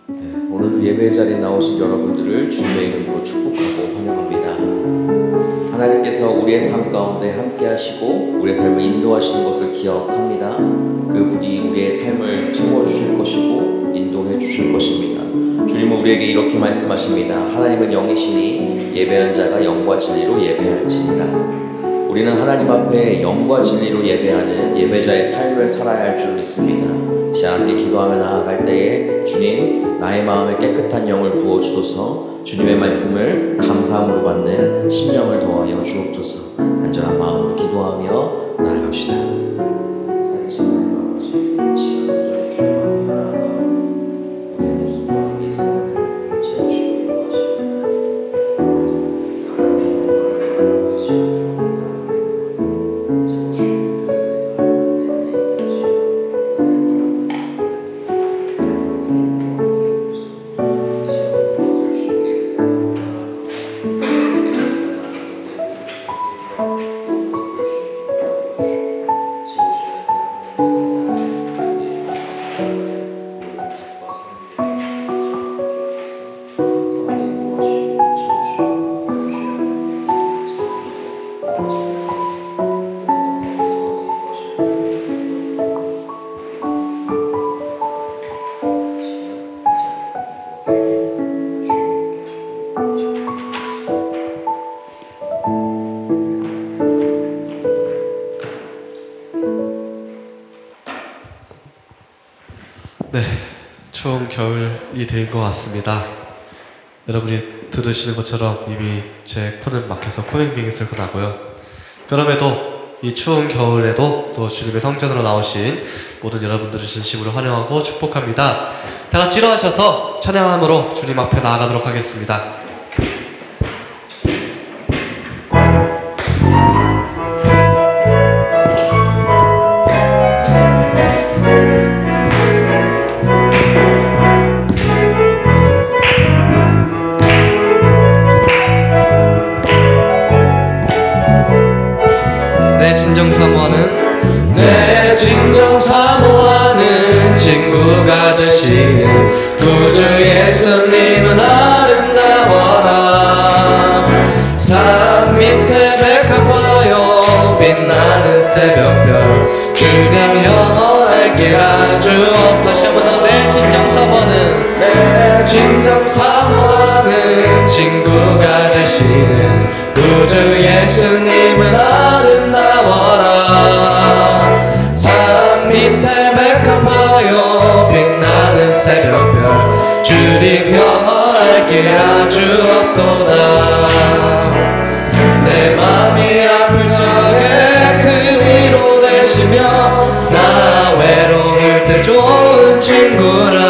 오늘도 예배 자리에 나오신 여러분들을 주님의 이름으로 축복하고 환영합니다. 하나님께서 우리의 삶 가운데 함께 하시고 우리의 삶을 인도하시는 것을 기억합니다. 그분이 우리의 삶을 채워주실 것이고 인도해 주실 것입니다. 주님은 우리에게 이렇게 말씀하십니다. 하나님은 영이시니 예배하는 자가 영과 진리로 예배할지니라. 우리는 하나님 앞에 영과 진리로 예배하는 예배자의 삶을 살아야 할 줄 믿습니다. 시간 함께 기도하며 나아갈 때에 주님, 나의 마음에 깨끗한 영을 부어주소서. 주님의 말씀을 감사함으로 받는 심령을 더하여 주옵소서. 안전한 마음으로 기도하며 나아갑시다. 살아계신 하나님 아버지, 시간 온전히 주님 앞에 나아가 우리의 모습과 우리의 삶을 채우시고 인도하시옵니다. 하나님의 영광을 받으시옵소서. 네, 추운 겨울이 된 것 같습니다. 여러분이 들으시는 것처럼 이미 제 코는 막혀서 코맹맹이 쓸고 나고요. 그럼에도 이 추운 겨울에도 또 주님의 성전으로 나오신 모든 여러분들을 진심으로 환영하고 축복합니다. 다 같이 일어나셔서 찬양함으로 주님 앞에 나아가도록 하겠습니다. 내 진정 사모하는 친구가 되시는 구주 예수님은 아름다워라. 산 밑에 백합화요 빛나는 새벽별 주님 영원할 길 아주 다시 한번 더. 내 진정 사모하는 친구가 되시는 구주 예수님은 아름다워라. 산 밑에 백합화요 빛나는 새벽별 주님 영원할 길 아주 없도다. 내 맘이 아플 적에 그 위로 되시며 나 외로울 때 좋은 친구라.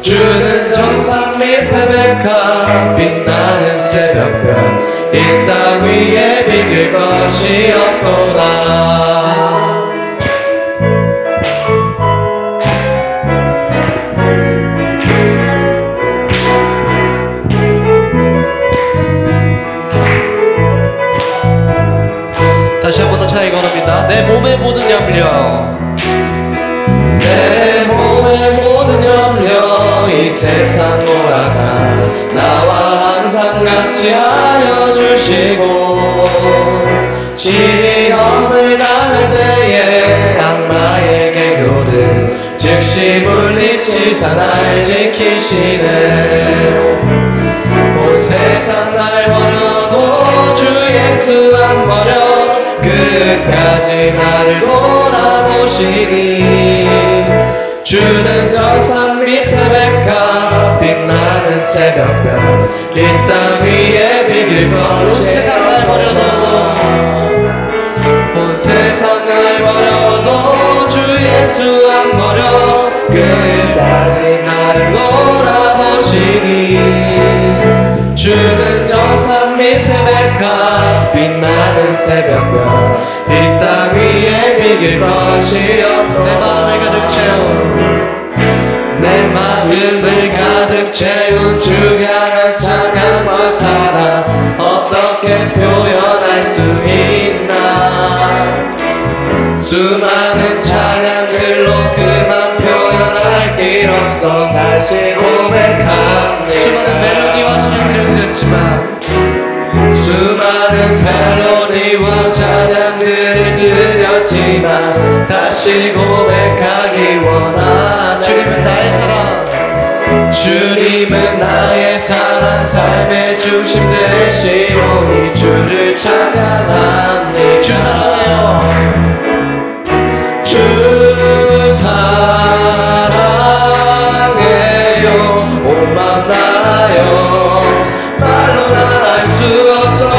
주는 정상 밑에 백합 빛나는 새벽별 이 땅 위에 비길 것이 없도다. 다시 한 번 더 차이 걸읍니다. 내 몸의 모든 염려, 내 몸의 모든 염려 이 세상 돌아가 나와 항상 같이 하여 주시고 시험을 당할 때에 악마의 계교를 즉시 물리치사 날 지키시네. 온 세상 날 버려도 주 예수 안 버려 끝까지 나를 돌아보시니. 주는 저 산 밑에 백합 빛나는 새벽별 이 땅 위에 비길 것이. 온 세상 날 버려도 온 세상 날 버려도 주 예수 안 버려 끝까지 나를 돌아보시니. 주는 저 산 밑에 백합 빛나는 새벽별 이 땅 위에 비길 것이 없고. 내 마음을 가득 채운 주 향한 찬양과 사랑 어떻게 표현할 수 있나. 수많은 찬양들로 그만 표현할 길 없어. 주옵소서. 다시 고백합니다. 수많은 멜로디와 찬양들을 드렸지만 수많은 멜로디와 찬양들을 드렸지만 다시 고백하기 원하네. 주님은 나의 사랑, 주님은 나의 사랑, 삶의 중심 되시오니 주를 찬양합니다. 주 사랑해요. 주 사랑해요. 온 맘 다하여 말로 다 할 수 없어.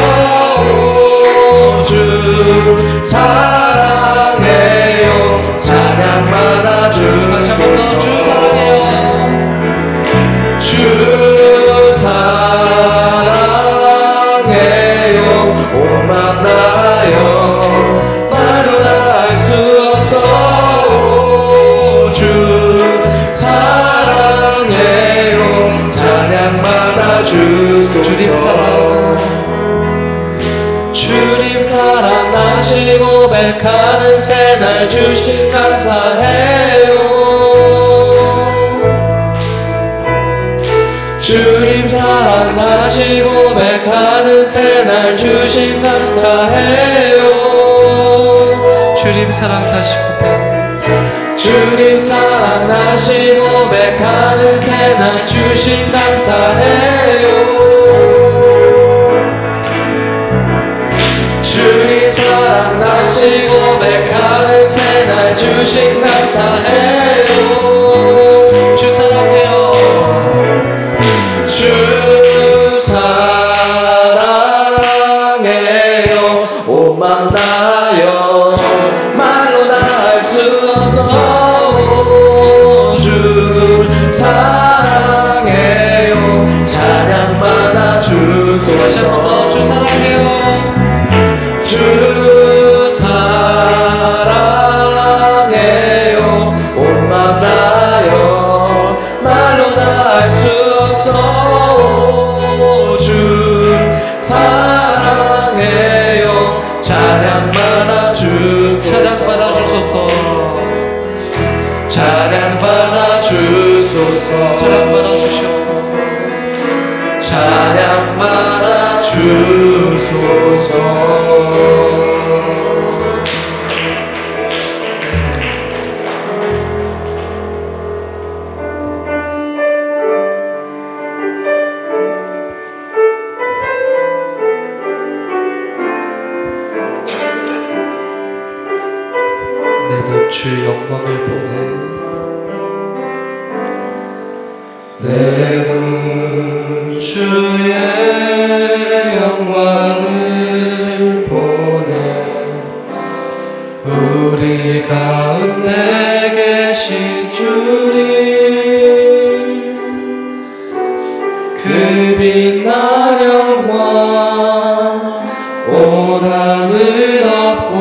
주 사랑해요. 찬양받아 주소서. 다시 한 번 더 주 사랑해요. 주 사랑해요. 온 맘 다하여 말로 다 할 수 없어. 주 사랑해요. 찬양받아 주소서. 주님 사랑, 주님 사랑 다시 고백하는 새날 주신 감사해요. 주님 사랑 다시 고백하는 새날 주신 감사해요. 주님 사랑 다시 고백. 주님 사랑 다시 고백하는 새날 주신 감사해요. 주님 사랑 다시 고백하는 새날 주신 감사해요. 주 사랑해요. 주 사랑해요. 온 맘 다하여 말로 다 할 수 없어. 주 사랑해요. 찬양받아 주소서. 다시 한 번 더 주 사랑해요. 주 사랑해요. 온 맘 다하여 말로 다 할 수 없어. 주 사랑해요. 찬양받아 주소서. 찬양받아 주소서. 찬양받아 주소서. 찬양받아 주시옵소서. 찬양받아 주소서. 내 눈 주의 영광을 보네. 내 눈 주의 영광을 보네. 우리 가운데 계신 주님, 그 빛난 영광 온 하늘 덮고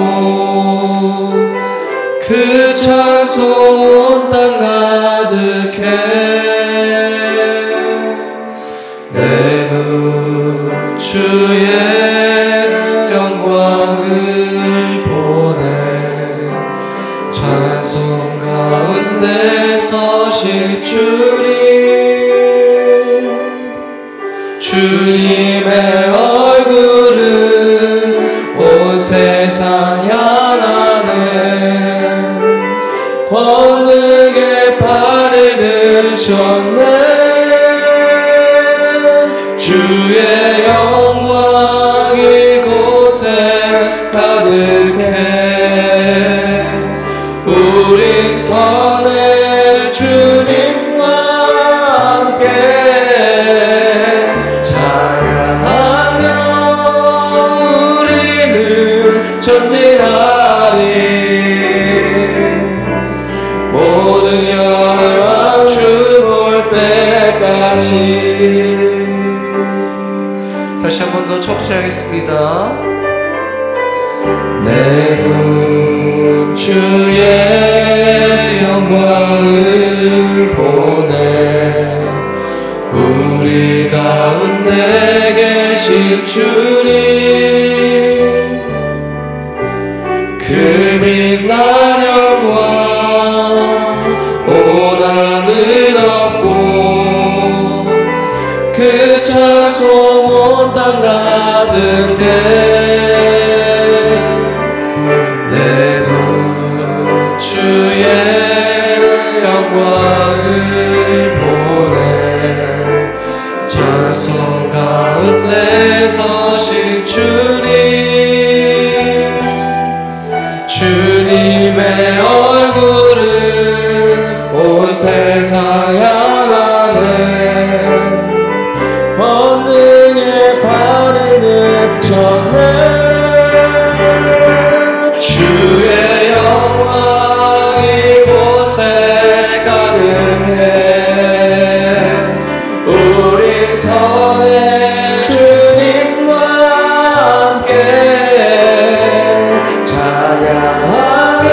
그 찬송 온 땅 가득해. 내 눈 주의 영광을 보네. 찬송 가운데 서신 주님, 주님의 얼굴은 온 세상 향하네. 권능의 팔을 드셨네. 주의 영광 이곳에 가득해. 우리 선의 주님과 함께 찬양하며 우리는 전진하리. 모든 열왕 주 볼 때까지. 다시 한 번 더 청취하겠습니다. 내 눈 주의 영광을 보네. 우리 가운데 계신 주님, 그 빛난 영광 온 하늘 가득해 내 눈 주의 영광을 보네 찬송 가운데 서신 주님의 얼굴을 온 세상 향하네 권능의 반응을 전해 주의 영광 이곳에 가득해 우린 선해 주님과 함께 찬양하며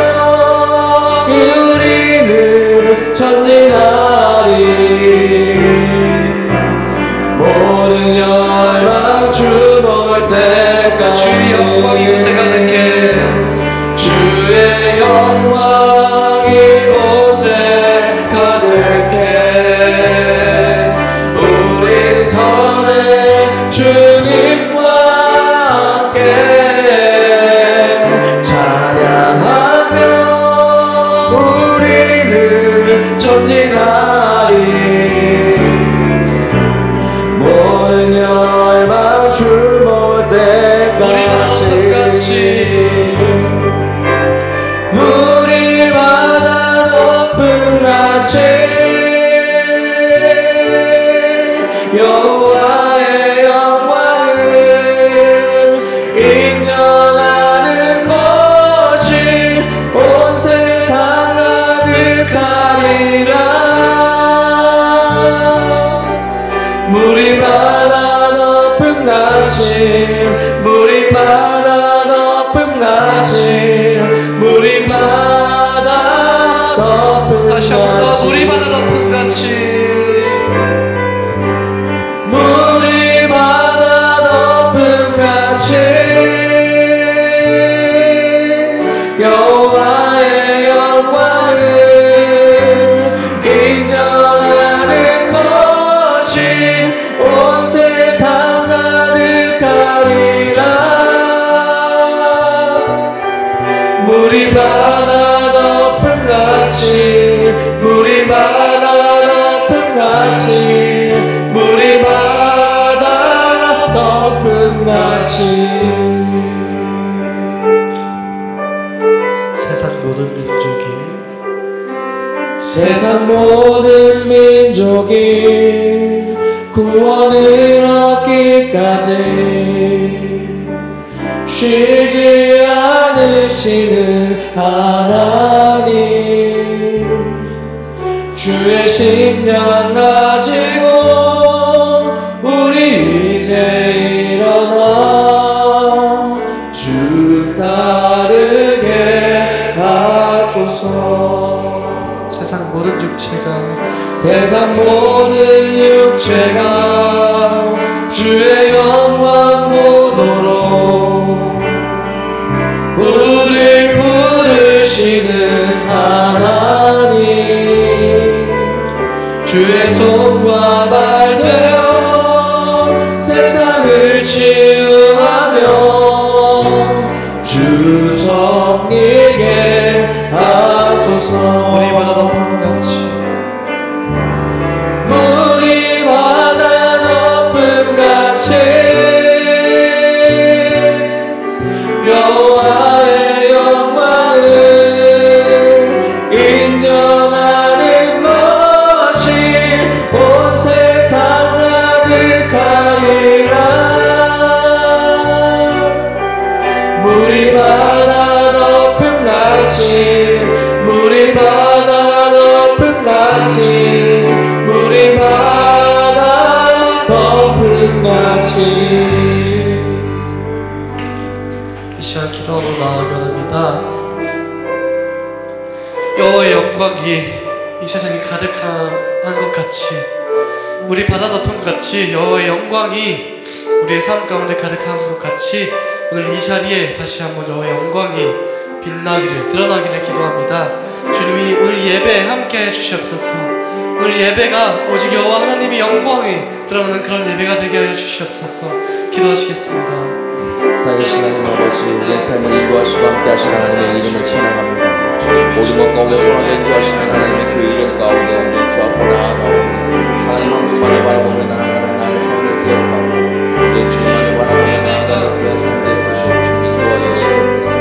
우리는 전진하리 모든 열망 주볼 때까지 주의 영광 이곳에 가득해 주의 영광 이곳에 가득해 우리 선해 주님과 함께 찬양하며 우리는 전진하리 모든 열망 주볼 때까지 물이 바다 덮음같이 여호와의 영광을 인정하는 것이 온 세상 가득하리라 물이 바다 덮음같이 물이 바다 덮음같이 물이 바다 덮음같이 다시 한번 더 물이 바다 덮음같이 물이 바다 덮음같이 여호와의 영광을 인정하는 것이 온 세상 가득하리라 물이 바다 덮음같이 물이 바다 덮음같이 물이 바다 덮음같이 세상 모든 민족이 세상 모든 민족이 구원을 얻기까지 쉬지 않으시는 하나님 주의 심장 가지고 우리 이제 일어나 주 따르게 하소서 세상 모든 세상 모든 육체가 주의 영광 보도록 우릴 부르시는 하나님 주의 손과 발 되어 세상을 치유하며 주 섬기게 하소서 우리 바다 덮음같이 물이 바다 덮음같이 여호와의 영광을 인정하는 것이 온 세상 가득하리라 물이 바다 덮음같이 물이 바다 덮음같이 물이 바다 덮음같이 이 시간 기도하러 나아가게 합니다. 여호와의 영광이 이 세상에 가득한 것 같이 우리 바다 덮음같이 여호와의 영광이 우리의 삶 가운데 가득한 것 같이 오늘 이 자리에 다시 한번 여호와의 영광이 빛나기를 드러나기를 기도합니다. 주님이 오늘 예배에 함께해 주시옵소서. 오늘 예배가 오직 여호와 하나님의 영광이 드러나는 그런 예배가 되게 하여 주시옵소서. 기도하시겠습니다. 살아계신 하나님 아버지, 우리의 삶을 인도하시고 함께하신 하나님의 이름을 찬양합니다. 모든 것 가운데 선하게 인도하시는 하나님의 그 이름 가운데 오늘 주 앞에 나아가오니 하나님 한 분만을 바라보며 나아가는 나의 삶을 기억하고 내 주님만을 바라보며 나아가는 그의 삶에 주님 인도하여 주시옵소서.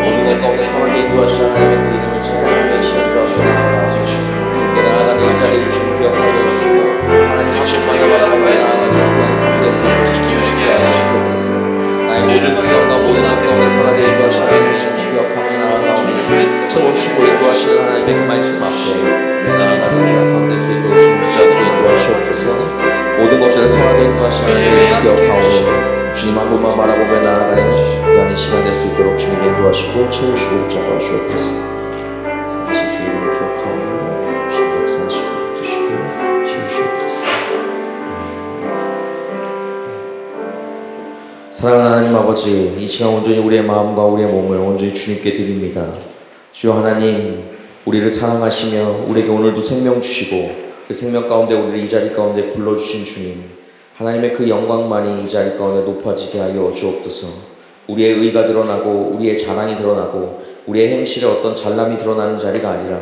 모든 것 가운데 선하게 인도하시는 하나님의 그 이름을 찬양하며 이 시간 주 앞에 나아가 주님께 나아가는 이 자리를 주님 기억하여 주시고 하나님 한 분만을 바라보며 나아가는 그의 삶에 기울이게 하시옵소서. 나의 모든 생각과 모든 것 가운데 선하게 인도하시는 하나님을 주님 기억하며 나아가오니 채워주시고 인도하시는 하나님의 그 말씀 앞에 내 나아가는 내가 삶 될 수 있도록 주님 붙잡고 인도하시옵소서. 모든 것들을 선하게 인도하시는 하나님을 기억하오니 주님 한 분만 바라보며 나아가는 그 안에 시간 될 수 있도록 주님 인도하시고 채우시고 붙잡아 주옵소서. 살아계신 주님을 기억하오니 주님 역사하시고 붙드시고 채우시옵소서. 사랑하는 하나님 아버지, 이 시간 온전히 우리의 마음과 우리의 몸을 온전히 주님께 드립니다. 주여 하나님, 우리를 사랑하시며 우리에게 오늘도 생명 주시고 그 생명 가운데 우리를 이 자리 가운데 불러주신 주님, 하나님의 그 영광만이 이 자리 가운데 높아지게 하여 주옵소서. 우리의 의가 드러나고 우리의 자랑이 드러나고 우리의 행실에 어떤 잘남이 드러나는 자리가 아니라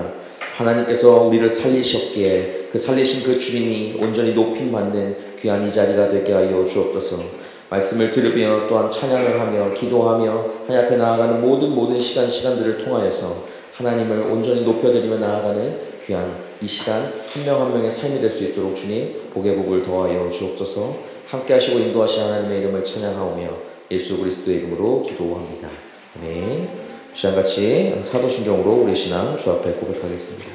하나님께서 우리를 살리셨기에 그 살리신 그 주님이 온전히 높임받는 귀한 이 자리가 되게 하여 주옵소서. 말씀을 들으며 또한 찬양을 하며 기도하며 하나님 앞에 나아가는 모든 시간들을 통하여서 하나님을 온전히 높여드리며 나아가는 귀한 이 시간 한 명 한 명의 삶이 될 수 있도록 주님 복의 복을 더하여 주옵소서. 함께 하시고 인도하신 하나님의 이름을 찬양하오며 예수 그리스도의 이름으로 기도합니다. 아멘. 시간같이 사도신경으로 우리 신앙 주 앞에 고백하겠습니다.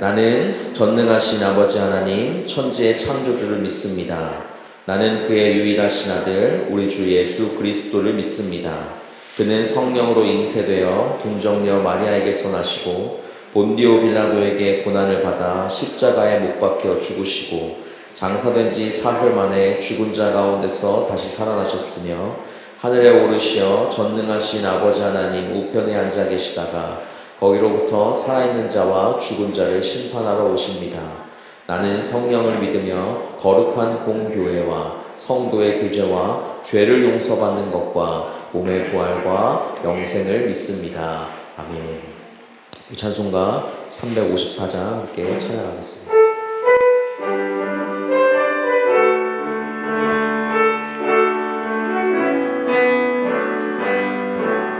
나는 전능하신 아버지 하나님 천지의 창조주를 믿습니다. 나는 그의 유일하신 아들 우리 주 예수 그리스도를 믿습니다. 그는 성령으로 잉태되어 동정녀 마리아에게서 나시고 본디오 빌라도에게 고난을 받아 십자가에 못 박혀 죽으시고 장사된 지 사흘 만에 죽은 자 가운데서 다시 살아나셨으며 하늘에 오르시어 전능하신 아버지 하나님 우편에 앉아 계시다가 거기로부터 살아있는 자와 죽은 자를 심판하러 오십니다. 나는 성령을 믿으며 거룩한 공교회와 성도의 교제와 죄를 용서받는 것과 몸의 부활과 영생을 믿습니다. 아멘. 찬송가 354장 함께 찬양하겠습니다.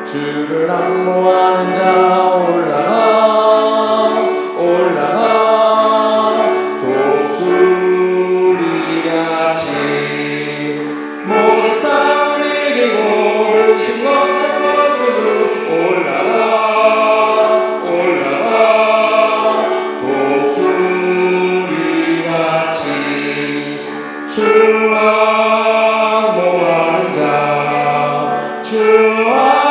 주를 앙모하는 자 올라가 올라가 독수리같이 모든 싸움 이기고 근심 걱정 벗으로 올라가 올라가 독수리같이 주와 앙모하는 자 주와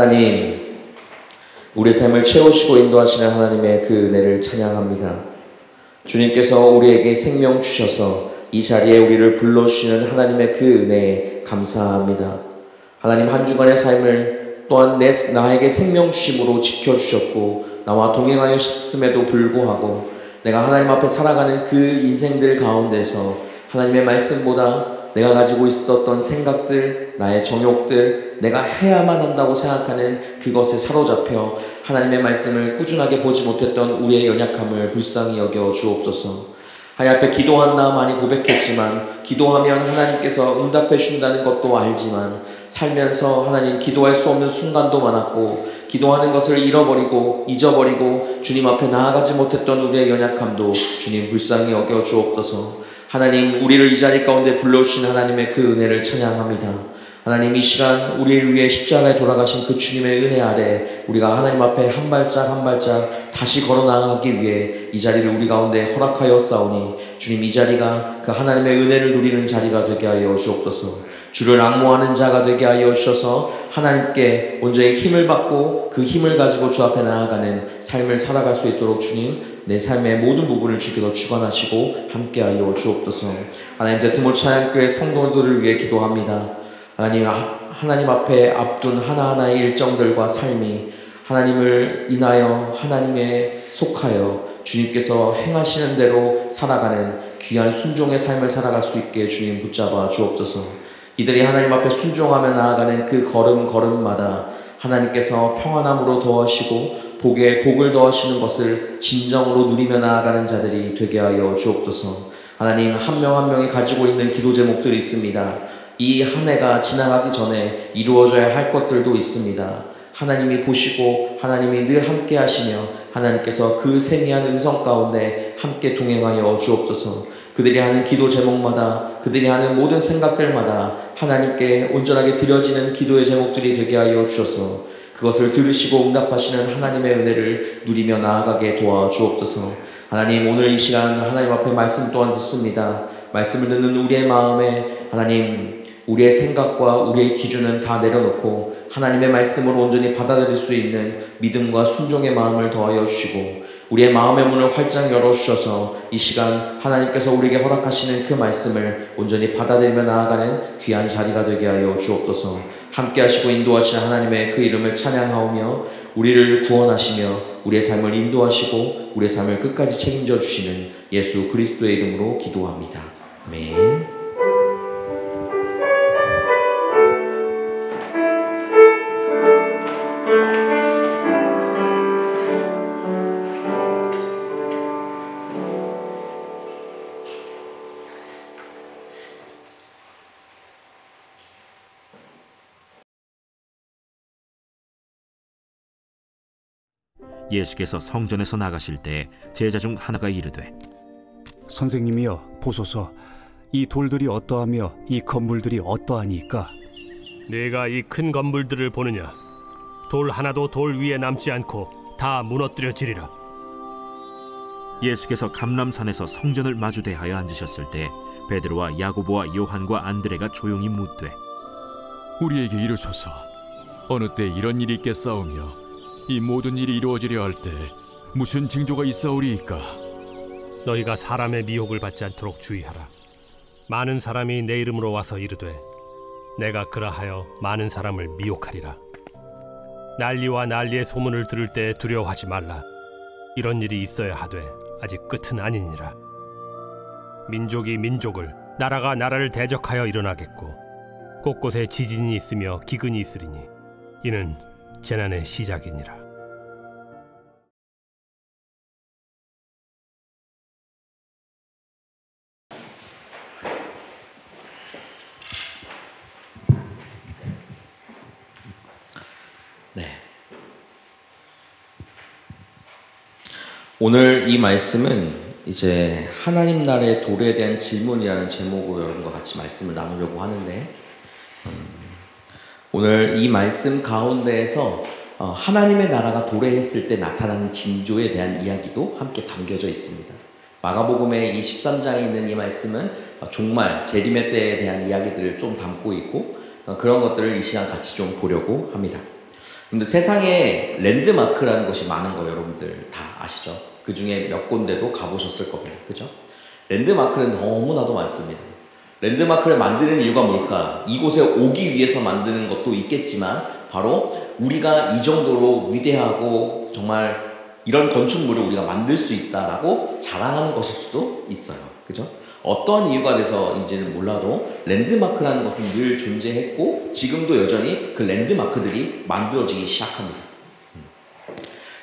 하나님, 우리 삶을 채우시고 인도하시는 하나님의 그 은혜를 찬양합니다. 주님께서 우리에게 생명 주셔서 이 자리에 우리를 불러주시는 하나님의 그 은혜에 감사합니다. 하나님, 한 주간의 삶을 또한 나에게 생명 주심으로 지켜주셨고 나와 동행하셨음에도 불구하고 내가 하나님 앞에 살아가는 그 인생들 가운데서 하나님의 말씀보다 내가 가지고 있었던 생각들, 나의 정욕들, 내가 해야만 한다고 생각하는 그것에 사로잡혀 하나님의 말씀을 꾸준하게 보지 못했던 우리의 연약함을 불쌍히 여겨 주옵소서. 하나님 앞에 기도한다 많이 고백했지만, 기도하면 하나님께서 응답해 준다는 것도 알지만, 살면서 하나님 기도할 수 없는 순간도 많았고, 기도하는 것을 잃어버리고 잊어버리고 주님 앞에 나아가지 못했던 우리의 연약함도 주님 불쌍히 여겨 주옵소서. 하나님, 우리를 이 자리 가운데 불러주신 하나님의 그 은혜를 찬양합니다. 하나님, 이 시간 우리를 위해 십자가에 돌아가신 그 주님의 은혜 아래 우리가 하나님 앞에 한 발짝 한 발짝 다시 걸어 나가기 위해 이 자리를 우리 가운데 허락하여 싸우니, 주님, 이 자리가 그 하나님의 은혜를 누리는 자리가 되게 하여 주옵소서. 주를 앙모하는 자가 되게 하여 주셔서 하나님께 온전히 힘을 받고 그 힘을 가지고 주 앞에 나아가는 삶을 살아갈 수 있도록 주님, 내 삶의 모든 부분을 주께서 주관하시고 함께 하여 주옵소서. 하나님, 데트몰 찬양교회 성도들을 위해 기도합니다. 하나님 앞에 앞둔 하나하나의 일정들과 삶이 하나님을 인하여 하나님에 속하여 주님께서 행하시는 대로 살아가는 귀한 순종의 삶을 살아갈 수 있게 주님 붙잡아 주옵소서. 이들이 하나님 앞에 순종하며 나아가는 그 걸음걸음마다 하나님께서 평안함으로 더하시고 복에 복을 더하시는 것을 진정으로 누리며 나아가는 자들이 되게 하여 주옵소서. 하나님, 한 명 한 명이 가지고 있는 기도 제목들이 있습니다. 이 한 해가 지나가기 전에 이루어져야 할 것들도 있습니다. 하나님이 보시고 하나님이 늘 함께 하시며 하나님께서 그 세미한 음성 가운데 함께 동행하여 주옵소서. 그들이 하는 기도 제목마다, 그들이 하는 모든 생각들마다 하나님께 온전하게 드려지는 기도의 제목들이 되게 하여 주셔서 그것을 들으시고 응답하시는 하나님의 은혜를 누리며 나아가게 도와주옵소서. 하나님, 오늘 이 시간 하나님 앞에 말씀 또한 듣습니다. 말씀을 듣는 우리의 마음에 하나님, 우리의 생각과 우리의 기준은 다 내려놓고 하나님의 말씀으로 온전히 받아들일 수 있는 믿음과 순종의 마음을 더하여 주시고 우리의 마음의 문을 활짝 열어주셔서 이 시간 하나님께서 우리에게 허락하시는 그 말씀을 온전히 받아들이며 나아가는 귀한 자리가 되게 하여 주옵소서. 함께 하시고 인도하시는 하나님의 그 이름을 찬양하오며 우리를 구원하시며 우리의 삶을 인도하시고 우리의 삶을 끝까지 책임져 주시는 예수 그리스도의 이름으로 기도합니다. 아멘. 예수께서 성전에서 나가실 때 제자 중 하나가 이르되, 선생님이여, 보소서, 이 돌들이 어떠하며 이 건물들이 어떠하니까? 네가 이 큰 건물들을 보느냐? 돌 하나도 돌 위에 남지 않고 다 무너뜨려지리라. 예수께서 감람산에서 성전을 마주 대하여 앉으셨을 때 베드로와 야고보와 요한과 안드레가 조용히 묻되, 우리에게 이르소서, 어느 때 이런 일이 있겠사오며 이 모든 일이 이루어지려 할 때 무슨 징조가 있사오리이까? 너희가 사람의 미혹을 받지 않도록 주의하라. 많은 사람이 내 이름으로 와서 이르되 내가 그라하여 많은 사람을 미혹하리라. 난리와 난리의 소문을 들을 때 두려워하지 말라. 이런 일이 있어야 하되 아직 끝은 아니니라. 민족이 민족을, 나라가 나라를 대적하여 일어나겠고 곳곳에 지진이 있으며 기근이 있으리니 이는 재난의 시작이니라. 네. 오늘 이 말씀은 이제 하나님 나라의 도래에 대한 질문이라는 제목으로 여러분과 같이 말씀을 나누려고 하는데, 오늘 이 말씀 가운데에서 하나님의 나라가 도래했을 때 나타나는 징조에 대한 이야기도 함께 담겨져 있습니다. 마가복음의 이 13장에 있는 이 말씀은 종말, 재림의 때에 대한 이야기들을 좀 담고 있고 그런 것들을 이 시간 같이 좀 보려고 합니다. 근데 세상에 랜드마크라는 것이 많은 거 여러분들 다 아시죠? 그 중에 몇 군데도 가보셨을 겁니다. 그죠? 랜드마크는 너무나도 많습니다. 랜드마크를 만드는 이유가 뭘까? 이곳에 오기 위해서 만드는 것도 있겠지만 바로 우리가 이 정도로 위대하고 정말 이런 건축물을 우리가 만들 수 있다라고 자랑하는 것일 수도 있어요. 그죠? 어떠한 이유가 돼서인지는 몰라도 랜드마크라는 것은 늘 존재했고 지금도 여전히 그 랜드마크들이 만들어지기 시작합니다.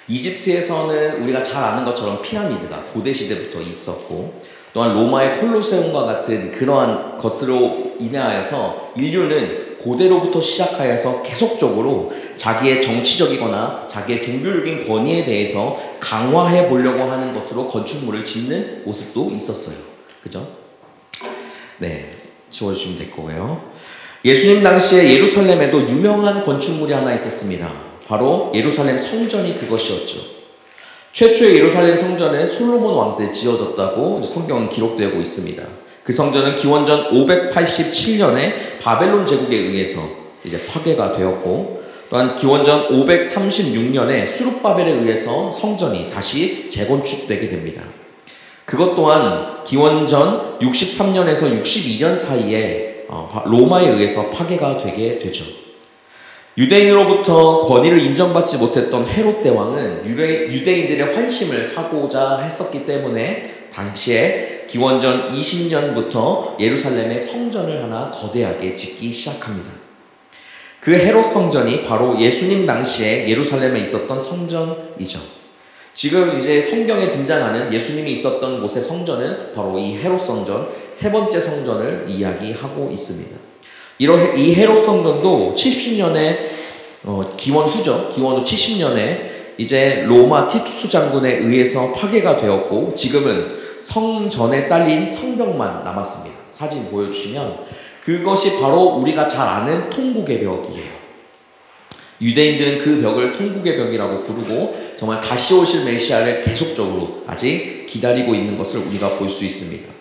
이집트에서는 우리가 잘 아는 것처럼 피라미드가 고대 시대부터 있었고 또한 로마의 콜로세움과 같은 그러한 것으로 인하여서 인류는 고대로부터 시작하여서 계속적으로 자기의 정치적이거나 자기의 종교적인 권위에 대해서 강화해 보려고 하는 것으로 건축물을 짓는 모습도 있었어요. 그죠? 네, 지워주시면 될 거고요. 예수님 당시에 예루살렘에도 유명한 건축물이 하나 있었습니다. 바로 예루살렘 성전이 그것이었죠. 최초의 예루살렘 성전은 솔로몬 왕 때 지어졌다고 성경은 기록되고 있습니다. 그 성전은 기원전 587년에 바벨론 제국에 의해서 이제 파괴가 되었고 또한 기원전 536년에 수룹바벨에 의해서 성전이 다시 재건축되게 됩니다. 그것 또한 기원전 63년에서 62년 사이에 로마에 의해서 파괴가 되게 되죠. 유대인으로부터 권위를 인정받지 못했던 헤롯 대왕은 유대인들의 환심을 사고자 했었기 때문에 당시에 기원전 20년부터 예루살렘에 성전을 하나 거대하게 짓기 시작합니다. 그 헤롯 성전이 바로 예수님 당시에 예루살렘에 있었던 성전이죠. 지금 이제 성경에 등장하는 예수님이 있었던 곳의 성전은 바로 이 헤롯 성전, 세 번째 성전을 이야기하고 있습니다. 이 헤롯 성전도 70년에 기원 후죠. 기원 후 70년에 이제 로마 티투스 장군에 의해서 파괴가 되었고 지금은 성전에 딸린 성벽만 남았습니다. 사진 보여주시면 그것이 바로 우리가 잘 아는 통곡의 벽이에요. 유대인들은 그 벽을 통곡의 벽이라고 부르고 정말 다시 오실 메시아를 계속적으로 아직 기다리고 있는 것을 우리가 볼 수 있습니다.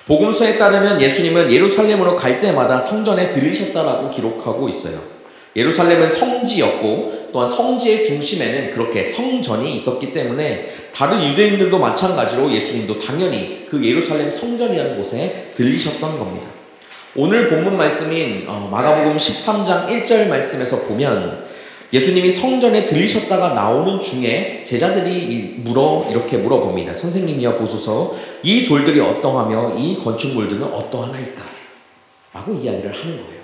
복음서에 따르면 예수님은 예루살렘으로 갈 때마다 성전에 들리셨다라고 기록하고 있어요. 예루살렘은 성지였고 또한 성지의 중심에는 그렇게 성전이 있었기 때문에 다른 유대인들도 마찬가지로 예수님도 당연히 그 예루살렘 성전이라는 곳에 들리셨던 겁니다. 오늘 본문 말씀인 마가복음 13장 1절 말씀에서 보면 예수님이 성전에 들리셨다가 나오는 중에 제자들이 이렇게 물어봅니다. 선생님이여 보소서 이 돌들이 어떠하며 이 건축물들은 어떠하나이까? 라고 이야기를 하는 거예요.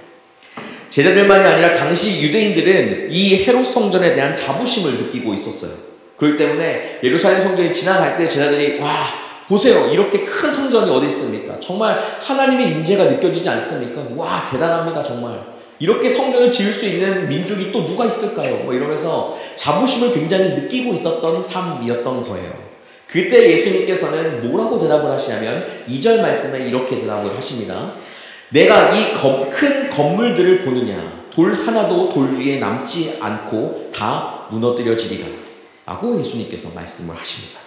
제자들만이 아니라 당시 유대인들은 이 헤롯 성전에 대한 자부심을 느끼고 있었어요. 그렇기 때문에 예루살렘 성전이 지나갈 때 제자들이 와 보세요 이렇게 큰 성전이 어디 있습니까? 정말 하나님의 임재가 느껴지지 않습니까? 와 대단합니다 정말. 이렇게 성전을 지을 수 있는 민족이 또 누가 있을까요? 이러면서 자부심을 굉장히 느끼고 있었던 삶이었던 거예요. 그때 예수님께서는 뭐라고 대답을 하시냐면 2절 말씀에 이렇게 대답을 하십니다. 내가 이 큰 건물들을 보느냐 돌 하나도 돌 위에 남지 않고 다 무너뜨려지리라 라고 예수님께서 말씀을 하십니다.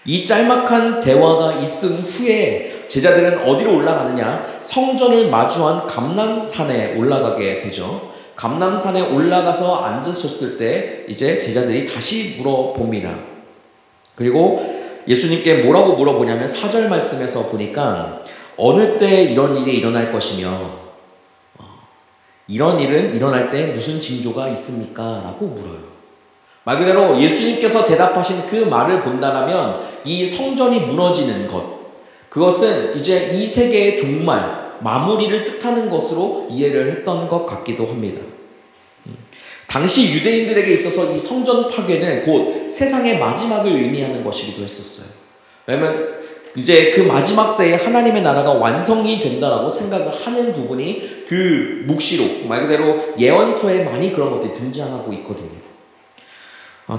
이 짤막한 대화가 있은 후에 제자들은 어디로 올라가느냐? 성전을 마주한 감람산에 올라가게 되죠. 감람산에 올라가서 앉으셨을 때 이제 제자들이 다시 물어봅니다. 그리고 예수님께 뭐라고 물어보냐면 4절 말씀에서 보니까 어느 때 이런 일이 일어날 것이며 이런 일은 일어날 때 무슨 징조가 있습니까? 라고 물어요. 말 그대로 예수님께서 대답하신 그 말을 본다면 이 성전이 무너지는 것 그것은 이제 이 세계의 종말 마무리를 뜻하는 것으로 이해를 했던 것 같기도 합니다. 당시 유대인들에게 있어서 이 성전 파괴는 곧 세상의 마지막을 의미하는 것이기도 했었어요. 왜냐하면 이제 그 마지막 때에 하나님의 나라가 완성이 된다라고 생각을 하는 부분이 그 묵시록 말 그대로 예언서에 많이 그런 것들이 등장하고 있거든요.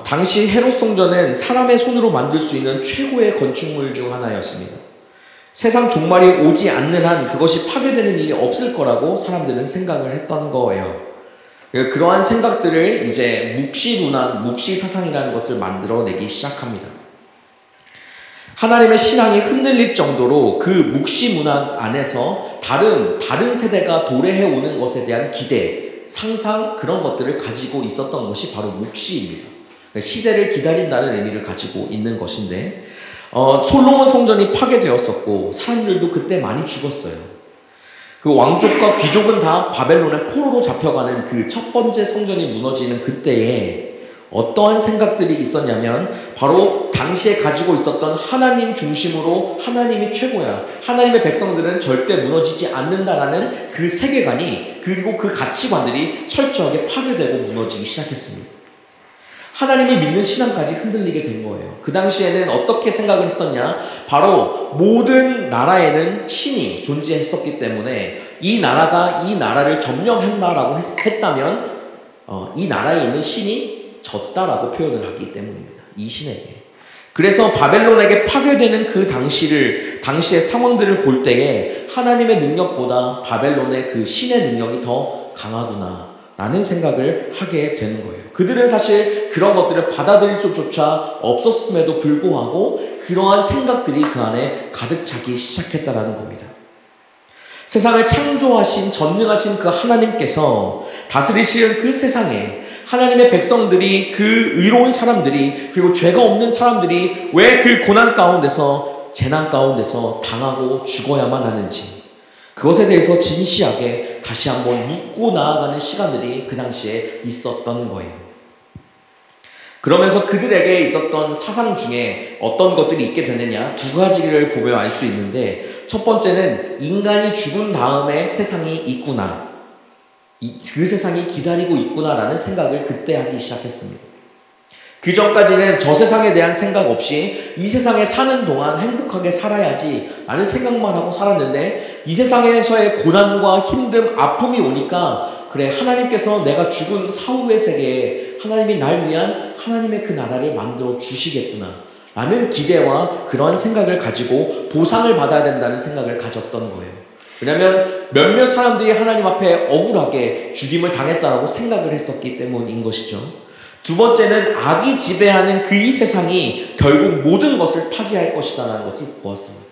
당시 헤롯 성전은 사람의 손으로 만들 수 있는 최고의 건축물 중 하나였습니다. 세상 종말이 오지 않는 한 그것이 파괴되는 일이 없을 거라고 사람들은 생각을 했던 거예요. 그러한 생각들을 이제 묵시 문화, 묵시 사상이라는 것을 만들어내기 시작합니다. 하나님의 신앙이 흔들릴 정도로 그 묵시 문화 안에서 다른 세대가 도래해 오는 것에 대한 기대, 상상 그런 것들을 가지고 있었던 것이 바로 묵시입니다. 시대를 기다린다는 의미를 가지고 있는 것인데 솔로몬 성전이 파괴되었었고 사람들도 그때 많이 죽었어요. 그 왕족과 귀족은 다 바벨론의 포로로 잡혀가는 그 첫 번째 성전이 무너지는 그때에 어떠한 생각들이 있었냐면 바로 당시에 가지고 있었던 하나님 중심으로 하나님이 최고야, 하나님의 백성들은 절대 무너지지 않는다라는 그 세계관이, 그리고 그 가치관들이 철저하게 파괴되고 무너지기 시작했습니다. 하나님을 믿는 신앙까지 흔들리게 된 거예요. 그 당시에는 어떻게 생각을 했었냐? 바로 모든 나라에는 신이 존재했었기 때문에 이 나라가 이 나라를 점령한다라고 했다면 이 나라에 있는 신이 졌다라고 표현을 하기 때문입니다. 이 신에게. 그래서 바벨론에게 파괴되는 그 당시의 상황들을 볼 때에 하나님의 능력보다 바벨론의 그 신의 능력이 더 강하구나 라는 생각을 하게 되는 거예요. 그들은 사실 그런 것들을 받아들일 수조차 없었음에도 불구하고 그러한 생각들이 그 안에 가득 차기 시작했다라는 겁니다. 세상을 창조하신 전능하신 그 하나님께서 다스리시는 그 세상에 하나님의 백성들이, 그 의로운 사람들이, 그리고 죄가 없는 사람들이 왜 그 고난 가운데서, 재난 가운데서 당하고 죽어야만 하는지, 그것에 대해서 진지하게 다시 한번 묻고 나아가는 시간들이 그 당시에 있었던 거예요. 그러면서 그들에게 있었던 사상 중에 어떤 것들이 있게 되느냐, 두 가지를 보면 알 수 있는데, 첫 번째는 인간이 죽은 다음에 세상이 있구나, 그 세상이 기다리고 있구나라는 생각을 그때 하기 시작했습니다. 그 전까지는 저 세상에 대한 생각 없이 이 세상에 사는 동안 행복하게 살아야지 라는 생각만 하고 살았는데, 이 세상에서의 고난과 힘듦, 아픔이 오니까 그래, 하나님께서 내가 죽은 사후의 세계에 하나님이 날 위한 하나님의 그 나라를 만들어 주시겠구나 라는 기대와 그러한 생각을 가지고 보상을 받아야 된다는 생각을 가졌던 거예요. 왜냐하면 몇몇 사람들이 하나님 앞에 억울하게 죽임을 당했다라고 생각을 했었기 때문인 것이죠. 두 번째는 악이 지배하는 그 이 세상이 결국 모든 것을 파괴할 것이다라는 것을 보았습니다.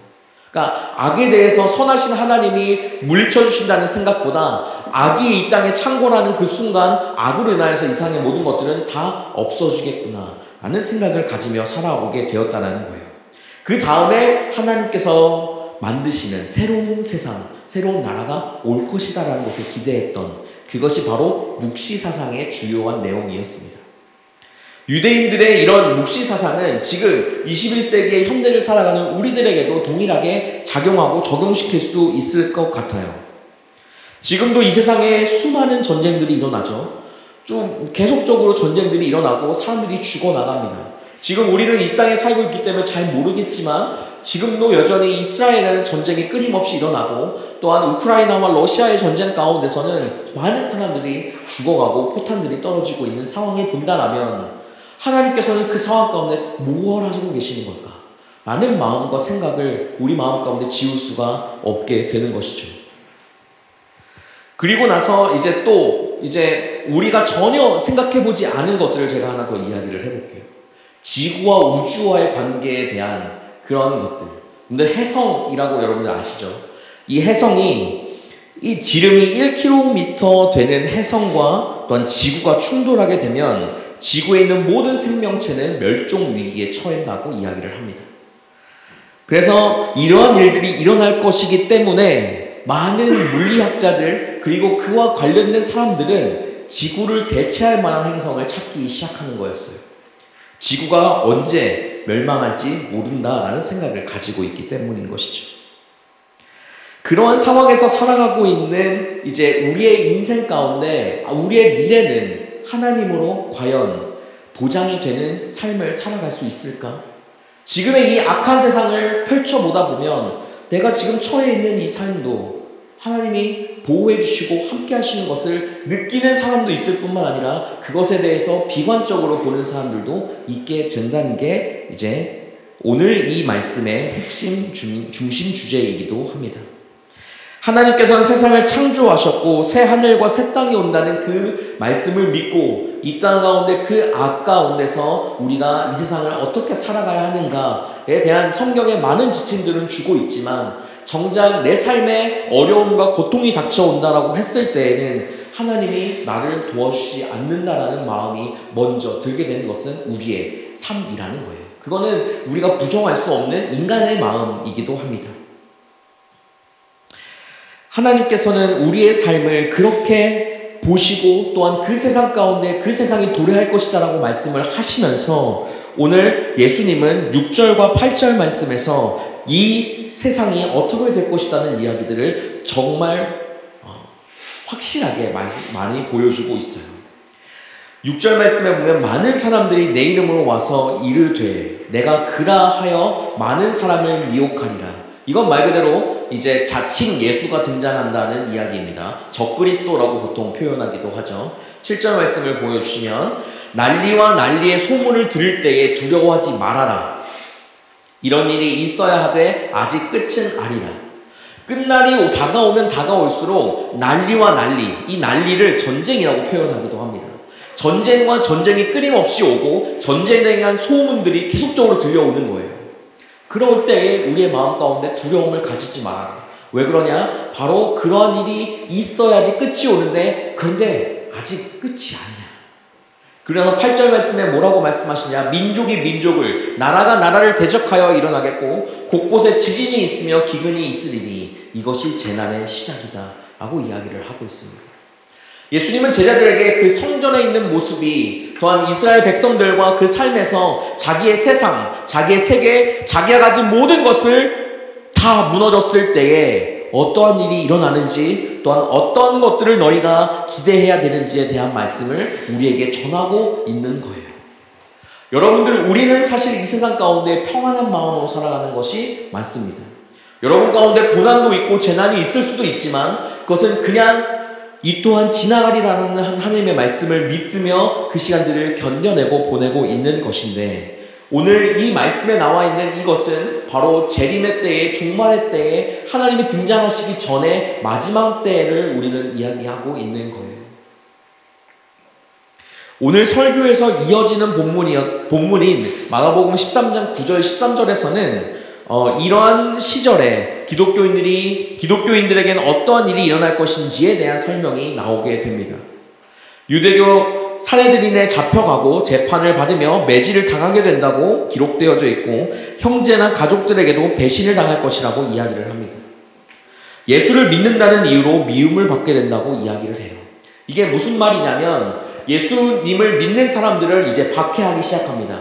그러니까 악에 대해서 선하신 하나님이 물리쳐 주신다는 생각보다 악이 이 땅에 창궐하는 그 순간 악으로 인하여서 이 세상의 모든 것들은 다 없어지겠구나 라는 생각을 가지며 살아오게 되었다는 거예요. 그 다음에 하나님께서 만드시는 새로운 세상, 새로운 나라가 올 것이다라는 것을 기대했던, 그것이 바로 묵시사상의 주요한 내용이었습니다. 유대인들의 이런 묵시사상은 지금 21세기의 현대를 살아가는 우리들에게도 동일하게 작용하고 적용시킬 수 있을 것 같아요. 지금도 이 세상에 수많은 전쟁들이 일어나죠. 좀 계속적으로 전쟁들이 일어나고 사람들이 죽어나갑니다. 지금 우리는 이 땅에 살고 있기 때문에 잘 모르겠지만 지금도 여전히 이스라엘에는 전쟁이 끊임없이 일어나고, 또한 우크라이나와 러시아의 전쟁 가운데서는 많은 사람들이 죽어가고 포탄들이 떨어지고 있는 상황을 본다라면 하나님께서는 그 상황 가운데 뭘 하고 계시는 걸까? 라는 마음과 생각을 우리 마음 가운데 지울 수가 없게 되는 것이죠. 그리고 나서 이제 우리가 전혀 생각해보지 않은 것들을 제가 하나 더 이야기를 해볼게요. 지구와 우주와의 관계에 대한 그런 것들. 근데 해성이라고 여러분들 아시죠? 이 해성이, 이 지름이 1km 되는 해성과 또한 지구가 충돌하게 되면 지구에 있는 모든 생명체는 멸종 위기에 처한다고 이야기를 합니다. 그래서 이러한 일들이 일어날 것이기 때문에 많은 물리학자들, 그리고 그와 관련된 사람들은 지구를 대체할 만한 행성을 찾기 시작하는 거였어요. 지구가 언제 멸망할지 모른다라는 생각을 가지고 있기 때문인 것이죠. 그러한 상황에서 살아가고 있는 이제 우리의 인생 가운데 우리의 미래는 하나님으로 과연 보장이 되는 삶을 살아갈 수 있을까? 지금의 이 악한 세상을 펼쳐보다 보면 내가 지금 처해 있는 이 삶도 하나님이 보호해 주시고 함께 하시는 것을 느끼는 사람도 있을 뿐만 아니라 그것에 대해서 비관적으로 보는 사람들도 있게 된다는 게 이제 오늘 이 말씀의 핵심 중심 주제이기도 합니다. 하나님께서는 세상을 창조하셨고 새 하늘과 새 땅이 온다는 그 말씀을 믿고 이 땅 가운데 그 악 가운데서 우리가 이 세상을 어떻게 살아가야 하는가에 대한 성경의 많은 지침들은 주고 있지만 정작 내 삶에 어려움과 고통이 닥쳐온다라고 했을 때에는 하나님이 나를 도와주지 않는다라는 마음이 먼저 들게 되는 것은 우리의 삶이라는 거예요. 그거는 우리가 부정할 수 없는 인간의 마음이기도 합니다. 하나님께서는 우리의 삶을 그렇게 보시고 또한 그 세상 가운데 그 세상이 도래할 것이다 라고 말씀을 하시면서 오늘 예수님은 6절과 8절 말씀에서 이 세상이 어떻게 될 것이라는 이야기들을 정말 확실하게 많이 보여주고 있어요. 6절 말씀에 보면 많은 사람들이 내 이름으로 와서 이르되 내가 그라하여 많은 사람을 미혹하리라. 이건 말 그대로 이제 자칭 예수가 등장한다는 이야기입니다. 적그리스도라고 보통 표현하기도 하죠. 7절 말씀을 보여주시면 난리와 난리의 소문을 들을 때에 두려워하지 말아라. 이런 일이 있어야 하되 아직 끝은 아니라. 끝날이 다가오면 다가올수록 난리와 난리, 이 난리를 전쟁이라고 표현하기도 합니다. 전쟁과 전쟁이 끊임없이 오고 전쟁에 대한 소문들이 계속적으로 들려오는 거예요. 그럴 때에 우리의 마음 가운데 두려움을 가지지 말아라. 왜 그러냐? 바로 그런 일이 있어야지 끝이 오는데 그런데 아직 끝이 아니야. 그래서 8절 말씀에 뭐라고 말씀하시냐? 민족이 민족을, 나라가 나라를 대적하여 일어나겠고 곳곳에 지진이 있으며 기근이 있으리니 이것이 재난의 시작이다 라고 이야기를 하고 있습니다. 예수님은 제자들에게 그 성전에 있는 모습이 또한 이스라엘 백성들과 그 삶에서 자기의 세상, 자기의 세계, 자기가 가진 모든 것을 다 무너졌을 때에 어떠한 일이 일어나는지 또한 어떤 것들을 너희가 기대해야 되는지에 대한 말씀을 우리에게 전하고 있는 거예요. 여러분들, 우리는 사실 이 세상 가운데 평안한 마음으로 살아가는 것이 맞습니다. 여러분 가운데 고난도 있고 재난이 있을 수도 있지만 그것은 그냥 이 또한 지나가리라는 하나님의 말씀을 믿으며 그 시간들을 견뎌내고 보내고 있는 것인데 오늘 이 말씀에 나와 있는 이것은 바로 재림의 때에 종말의 때에 하나님이 등장하시기 전에 마지막 때를 우리는 이야기하고 있는 거예요. 오늘 설교에서 이어지는 본문인 마가복음 13장 9절 13절에서는 이러한 시절에 기독교인들에게는 어떠한 일이 일어날 것인지에 대한 설명이 나오게 됩니다. 유대교 사내들인에 잡혀가고 재판을 받으며 매질을 당하게 된다고 기록되어져 있고 형제나 가족들에게도 배신을 당할 것이라고 이야기를 합니다. 예수를 믿는다는 이유로 미움을 받게 된다고 이야기를 해요. 이게 무슨 말이냐면 예수님을 믿는 사람들을 이제 박해하기 시작합니다.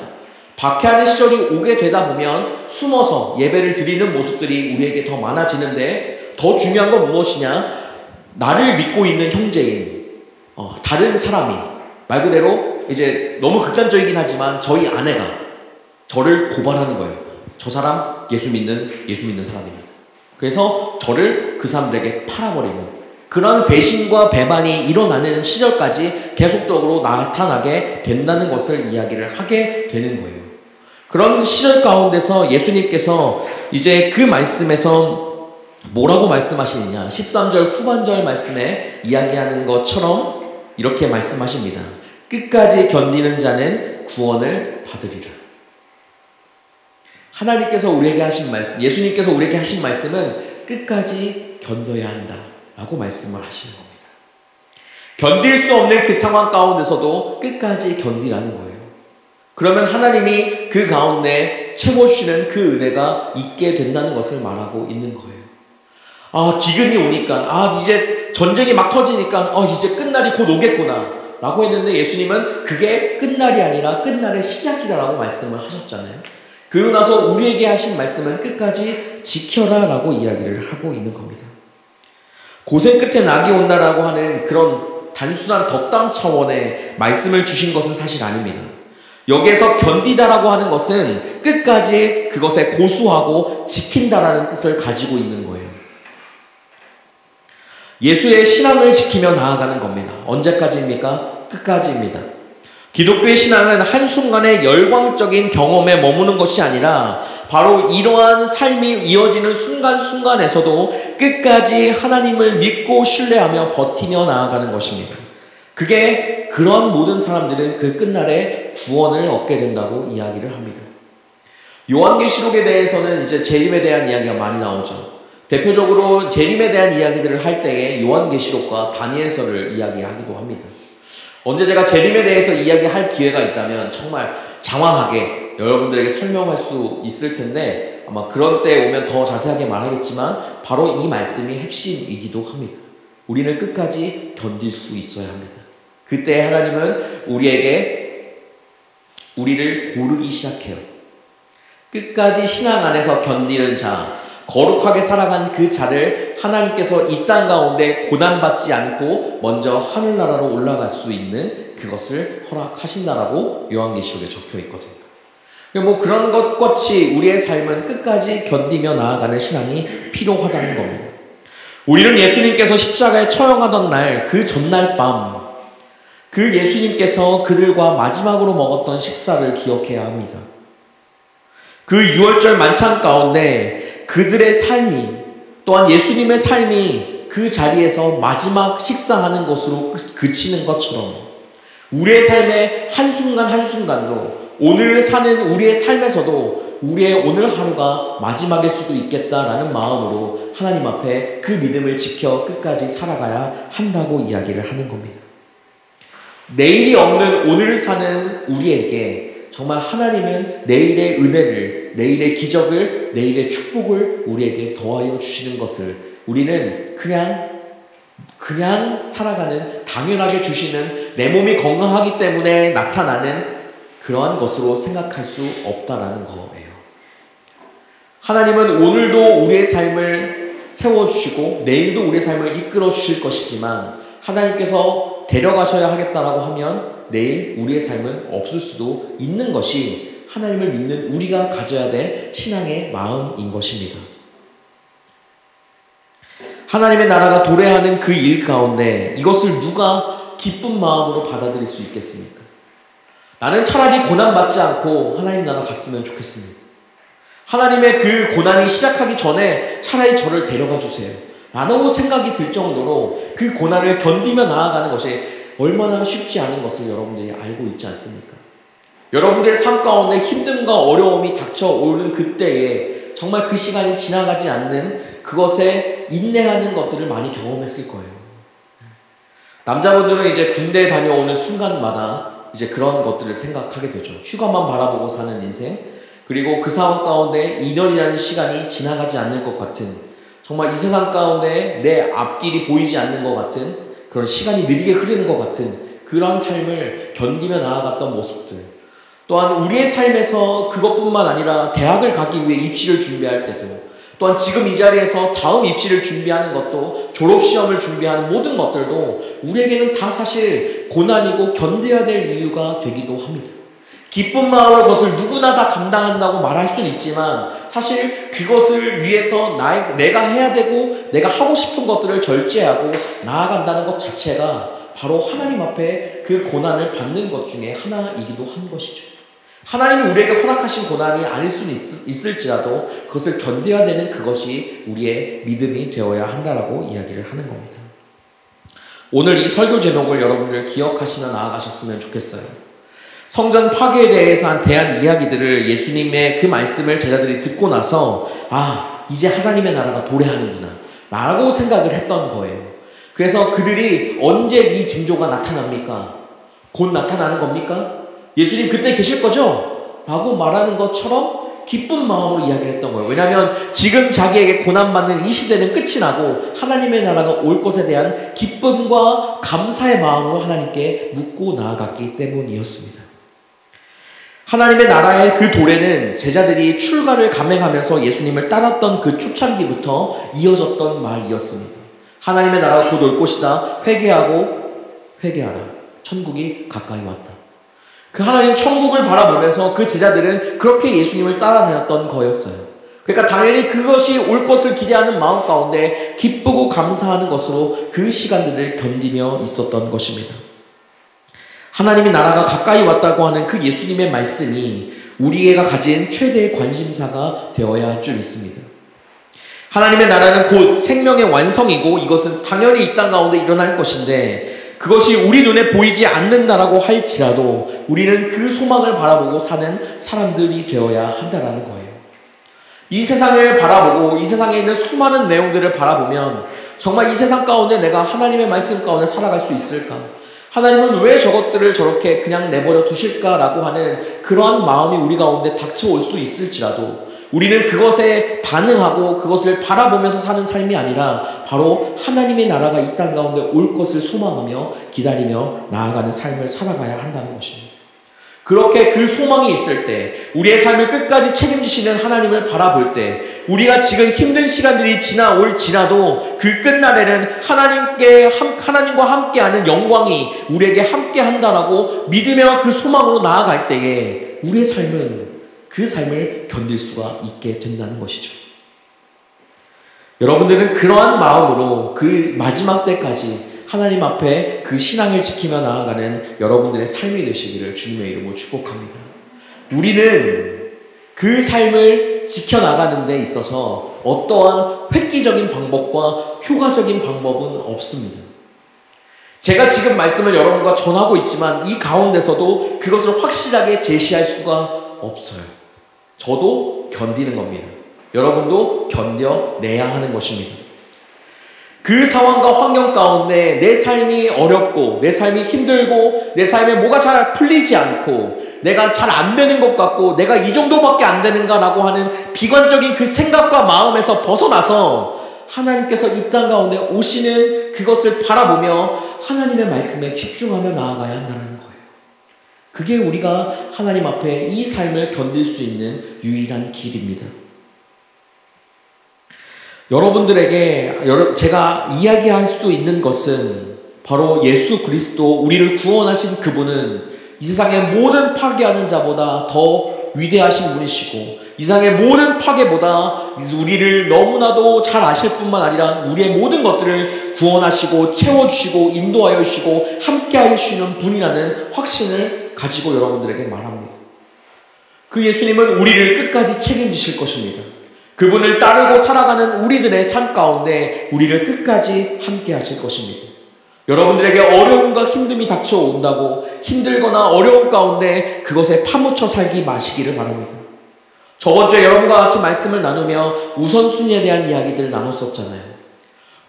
박해하는 시절이 오게 되다 보면 숨어서 예배를 드리는 모습들이 우리에게 더 많아지는데 더 중요한 건 무엇이냐? 나를 믿고 있는 형제인 다른 사람이 말 그대로 이제 너무 극단적이긴 하지만 저희 아내가 저를 고발하는 거예요. 저 사람 예수 믿는 사람입니다. 그래서 저를 그 사람들에게 팔아버리는 그런 배신과 배반이 일어나는 시절까지 계속적으로 나타나게 된다는 것을 이야기를 하게 되는 거예요. 그런 시절 가운데서 예수님께서 이제 그 말씀에서 뭐라고 말씀하시느냐? 13절 후반절 말씀에 이야기하는 것처럼 이렇게 말씀하십니다. 끝까지 견디는 자는 구원을 받으리라. 하나님께서 우리에게 하신 말씀, 예수님께서 우리에게 하신 말씀은 끝까지 견뎌야 한다 라고 말씀을 하시는 겁니다. 견딜 수 없는 그 상황 가운데서도 끝까지 견디라는 거예요. 그러면 하나님이 그 가운데 채워주시는 그 은혜가 있게 된다는 것을 말하고 있는 거예요. 기근이 오니까, 이제 전쟁이 막 터지니까, 이제 끝날이 곧 오겠구나 라고 했는데 예수님은 그게 끝날이 아니라 끝날의 시작이다 라고 말씀을 하셨잖아요. 그리고 나서 우리에게 하신 말씀은 끝까지 지켜라 라고 이야기를 하고 있는 겁니다. 고생 끝에 낙이 온다라고 하는 그런 단순한 덕담 차원의 말씀을 주신 것은 사실 아닙니다. 여기에서 견디다라고 하는 것은 끝까지 그것에 고수하고 지킨다라는 뜻을 가지고 있는 거예요. 예수의 신앙을 지키며 나아가는 겁니다. 언제까지입니까? 끝까지입니다. 기독교의 신앙은 한순간의 열광적인 경험에 머무는 것이 아니라 바로 이러한 삶이 이어지는 순간순간에서도 끝까지 하나님을 믿고 신뢰하며 버티며 나아가는 것입니다. 그런 모든 사람들은 그 끝날에 구원을 얻게 된다고 이야기를 합니다. 요한계시록에 대해서는 이제 재림에 대한 이야기가 많이 나오죠. 대표적으로 재림에 대한 이야기들을 할 때에 요한계시록과 다니엘서를 이야기하기도 합니다. 언제 제가 재림에 대해서 이야기할 기회가 있다면 정말 장황하게 여러분들에게 설명할 수 있을 텐데 아마 그런 때 오면 더 자세하게 말하겠지만 바로 이 말씀이 핵심이기도 합니다. 우리는 끝까지 견딜 수 있어야 합니다. 그때 하나님은 우리를 고르기 시작해요. 끝까지 신앙 안에서 견디는 자, 거룩하게 살아간 그 자를 하나님께서 이 땅 가운데 고난받지 않고 먼저 하늘나라로 올라갈 수 있는 그것을 허락하신다라고 요한계시록에 적혀 있거든요. 뭐 그런 것 같이 우리의 삶은 끝까지 견디며 나아가는 신앙이 필요하다는 겁니다. 우리는 예수님께서 십자가에 처형하던 날, 그 전날 밤, 그 예수님께서 그들과 마지막으로 먹었던 식사를 기억해야 합니다. 그 6월절 만찬 가운데 그들의 삶이, 또한 예수님의 삶이 그 자리에서 마지막 식사하는 것으로 그치는 것처럼 우리의 삶의 한순간 한순간도, 오늘 사는 우리의 삶에서도 우리의 오늘 하루가 마지막일 수도 있겠다라는 마음으로 하나님 앞에 그 믿음을 지켜 끝까지 살아가야 한다고 이야기를 하는 겁니다. 내일이 없는 오늘을 사는 우리에게 정말 하나님은 내일의 은혜를, 내일의 기적을, 내일의 축복을 우리에게 더하여 주시는 것을 우리는 그냥 살아가는, 당연하게 주시는, 내 몸이 건강하기 때문에 나타나는 그러한 것으로 생각할 수 없다라는 거예요. 하나님은 오늘도 우리의 삶을 세워주시고 내일도 우리의 삶을 이끌어 주실 것이지만 하나님께서 데려가셔야 하겠다라고 하면 내일 우리의 삶은 없을 수도 있는 것이 하나님을 믿는 우리가 가져야 될 신앙의 마음인 것입니다. 하나님의 나라가 도래하는 그 일 가운데 이것을 누가 기쁜 마음으로 받아들일 수 있겠습니까? 나는 차라리 고난받지 않고 하나님 나라 갔으면 좋겠습니다. 하나님의 그 고난이 시작하기 전에 차라리 저를 데려가 주세요 라고 생각이 들 정도로 그 고난을 견디며 나아가는 것이 얼마나 쉽지 않은 것을 여러분들이 알고 있지 않습니까? 여러분들의 삶 가운데 힘듦과 어려움이 닥쳐오는 그때에 정말 그 시간이 지나가지 않는 그것에 인내하는 것들을 많이 경험했을 거예요. 남자분들은 이제 군대에 다녀오는 순간마다 이제 그런 것들을 생각하게 되죠. 휴가만 바라보고 사는 인생, 그리고 그 상황 가운데 2년이라는 시간이 지나가지 않는 것 같은, 정말 이 세상 가운데 내 앞길이 보이지 않는 것 같은 그런 시간이 느리게 흐르는 것 같은 그런 삶을 견디며 나아갔던 모습들, 또한 우리의 삶에서 그것뿐만 아니라 대학을 가기 위해 입시를 준비할 때도, 또한 지금 이 자리에서 다음 입시를 준비하는 것도, 졸업시험을 준비하는 모든 것들도 우리에게는 다 사실 고난이고 견뎌야 될 이유가 되기도 합니다. 기쁜 마음으로 그것을 누구나 다 감당한다고 말할 수는 있지만 사실 그것을 위해서 내가 해야 되고 내가 하고 싶은 것들을 절제하고 나아간다는 것 자체가 바로 하나님 앞에 그 고난을 받는 것 중에 하나이기도 한 것이죠. 하나님이 우리에게 허락하신 고난이 아닐 수는 있을지라도 그것을 견뎌야 되는 그것이 우리의 믿음이 되어야 한다라고 이야기를 하는 겁니다. 오늘 이 설교 제목을 여러분들 기억하시며 나아가셨으면 좋겠어요. 성전 파괴에 대해서 대한 이야기들을 예수님의 그 말씀을 제자들이 듣고 나서 이제 하나님의 나라가 도래하는구나 라고 생각을 했던 거예요. 그래서 그들이 언제 이 징조가 나타납니까? 곧 나타나는 겁니까? 예수님 그때 계실 거죠? 라고 말하는 것처럼 기쁜 마음으로 이야기를 했던 거예요. 왜냐하면 지금 자기에게 고난받는 이 시대는 끝이 나고 하나님의 나라가 올 것에 대한 기쁨과 감사의 마음으로 하나님께 묻고 나아갔기 때문이었습니다. 하나님의 나라의 그 도래는 제자들이 출가를 감행하면서 예수님을 따랐던 그 초창기부터 이어졌던 말이었습니다. 하나님의 나라가 곧 올 것이다. 회개하라. 천국이 가까이 왔다. 그 하나님 천국을 바라보면서 그 제자들은 그렇게 예수님을 따라다녔던 거였어요. 그러니까 당연히 그것이 올 것을 기대하는 마음 가운데 기쁘고 감사하는 것으로 그 시간들을 견디며 있었던 것입니다. 하나님의 나라가 가까이 왔다고 하는 그 예수님의 말씀이 우리가 가진 최대의 관심사가 되어야 할 줄 믿습니다. 하나님의 나라는 곧 생명의 완성이고 이것은 당연히 이 땅 가운데 일어날 것인데 그것이 우리 눈에 보이지 않는다라고 할지라도 우리는 그 소망을 바라보고 사는 사람들이 되어야 한다라는 거예요. 이 세상을 바라보고 이 세상에 있는 수많은 내용들을 바라보면 정말 이 세상 가운데 내가 하나님의 말씀 가운데 살아갈 수 있을까? 하나님은 왜 저것들을 저렇게 그냥 내버려 두실까라고 하는 그러한 마음이 우리 가운데 닥쳐올 수 있을지라도 우리는 그것에 반응하고 그것을 바라보면서 사는 삶이 아니라 바로 하나님의 나라가 이 땅 가운데 올 것을 소망하며 기다리며 나아가는 삶을 살아가야 한다는 것입니다. 그렇게 그 소망이 있을 때 우리의 삶을 끝까지 책임지시는 하나님을 바라볼 때 우리가 지금 힘든 시간들이 지나올지라도 그 끝날에는 하나님과 함께하는 영광이 우리에게 함께한다라고 믿으며 그 소망으로 나아갈 때에 우리의 삶은 그 삶을 견딜 수가 있게 된다는 것이죠. 여러분들은 그러한 마음으로 그 마지막 때까지 하나님 앞에 그 신앙을 지키며 나아가는 여러분들의 삶이 되시기를 주님의 이름으로 축복합니다. 우리는 그 삶을 지켜나가는 데 있어서 어떠한 획기적인 방법과 효과적인 방법은 없습니다. 제가 지금 말씀을 여러분과 전하고 있지만 이 가운데서도 그것을 확실하게 제시할 수가 없어요. 저도 견디는 겁니다. 여러분도 견뎌내야 하는 것입니다. 그 상황과 환경 가운데 내 삶이 어렵고 내 삶이 힘들고 내 삶에 뭐가 잘 풀리지 않고 내가 잘 안 되는 것 같고 내가 이 정도밖에 안 되는가라고 하는 비관적인 그 생각과 마음에서 벗어나서 하나님께서 이 땅 가운데 오시는 그것을 바라보며 하나님의 말씀에 집중하며 나아가야 한다는 거예요. 그게 우리가 하나님 앞에 이 삶을 견딜 수 있는 유일한 길입니다. 여러분들에게 제가 이야기할 수 있는 것은 바로 예수 그리스도 우리를 구원하신 그분은 이 세상의 모든 파괴하는 자보다 더 위대하신 분이시고 이 세상의 모든 파괴보다 우리를 너무나도 잘 아실 뿐만 아니라 우리의 모든 것들을 구원하시고 채워주시고 인도하여 주시고 함께하여 주시는 분이라는 확신을 가지고 여러분들에게 말합니다. 그 예수님은 우리를 끝까지 책임지실 것입니다. 그분을 따르고 살아가는 우리들의 삶 가운데 우리를 끝까지 함께 하실 것입니다. 여러분들에게 어려움과 힘듦이 닥쳐온다고 힘들거나 어려움 가운데 그것에 파묻혀 살기 마시기를 바랍니다. 저번 주에 여러분과 같이 말씀을 나누며 우선순위에 대한 이야기들을 나눴었잖아요.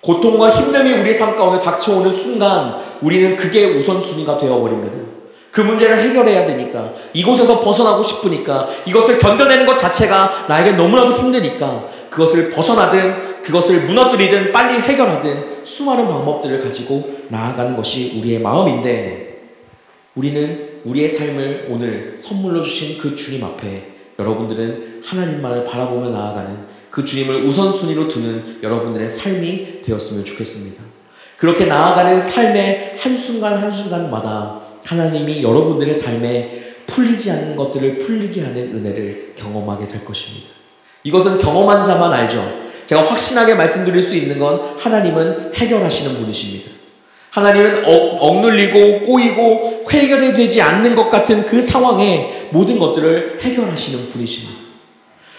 고통과 힘듦이 우리 삶 가운데 닥쳐오는 순간 우리는 그게 우선순위가 되어버립니다. 그 문제를 해결해야 되니까 이곳에서 벗어나고 싶으니까 이것을 견뎌내는 것 자체가 나에게 너무나도 힘드니까 그것을 벗어나든 그것을 무너뜨리든 빨리 해결하든 수많은 방법들을 가지고 나아가는 것이 우리의 마음인데 우리는 우리의 삶을 오늘 선물로 주신 그 주님 앞에 여러분들은 하나님만을 바라보며 나아가는 그 주님을 우선순위로 두는 여러분들의 삶이 되었으면 좋겠습니다. 그렇게 나아가는 삶의 한순간 한순간마다 하나님이 여러분들의 삶에 풀리지 않는 것들을 풀리게 하는 은혜를 경험하게 될 것입니다. 이것은 경험한 자만 알죠. 제가 확신하게 말씀드릴 수 있는 건 하나님은 해결하시는 분이십니다. 하나님은 억눌리고 꼬이고 해결이 되지 않는 것 같은 그 상황에 모든 것들을 해결하시는 분이십니다.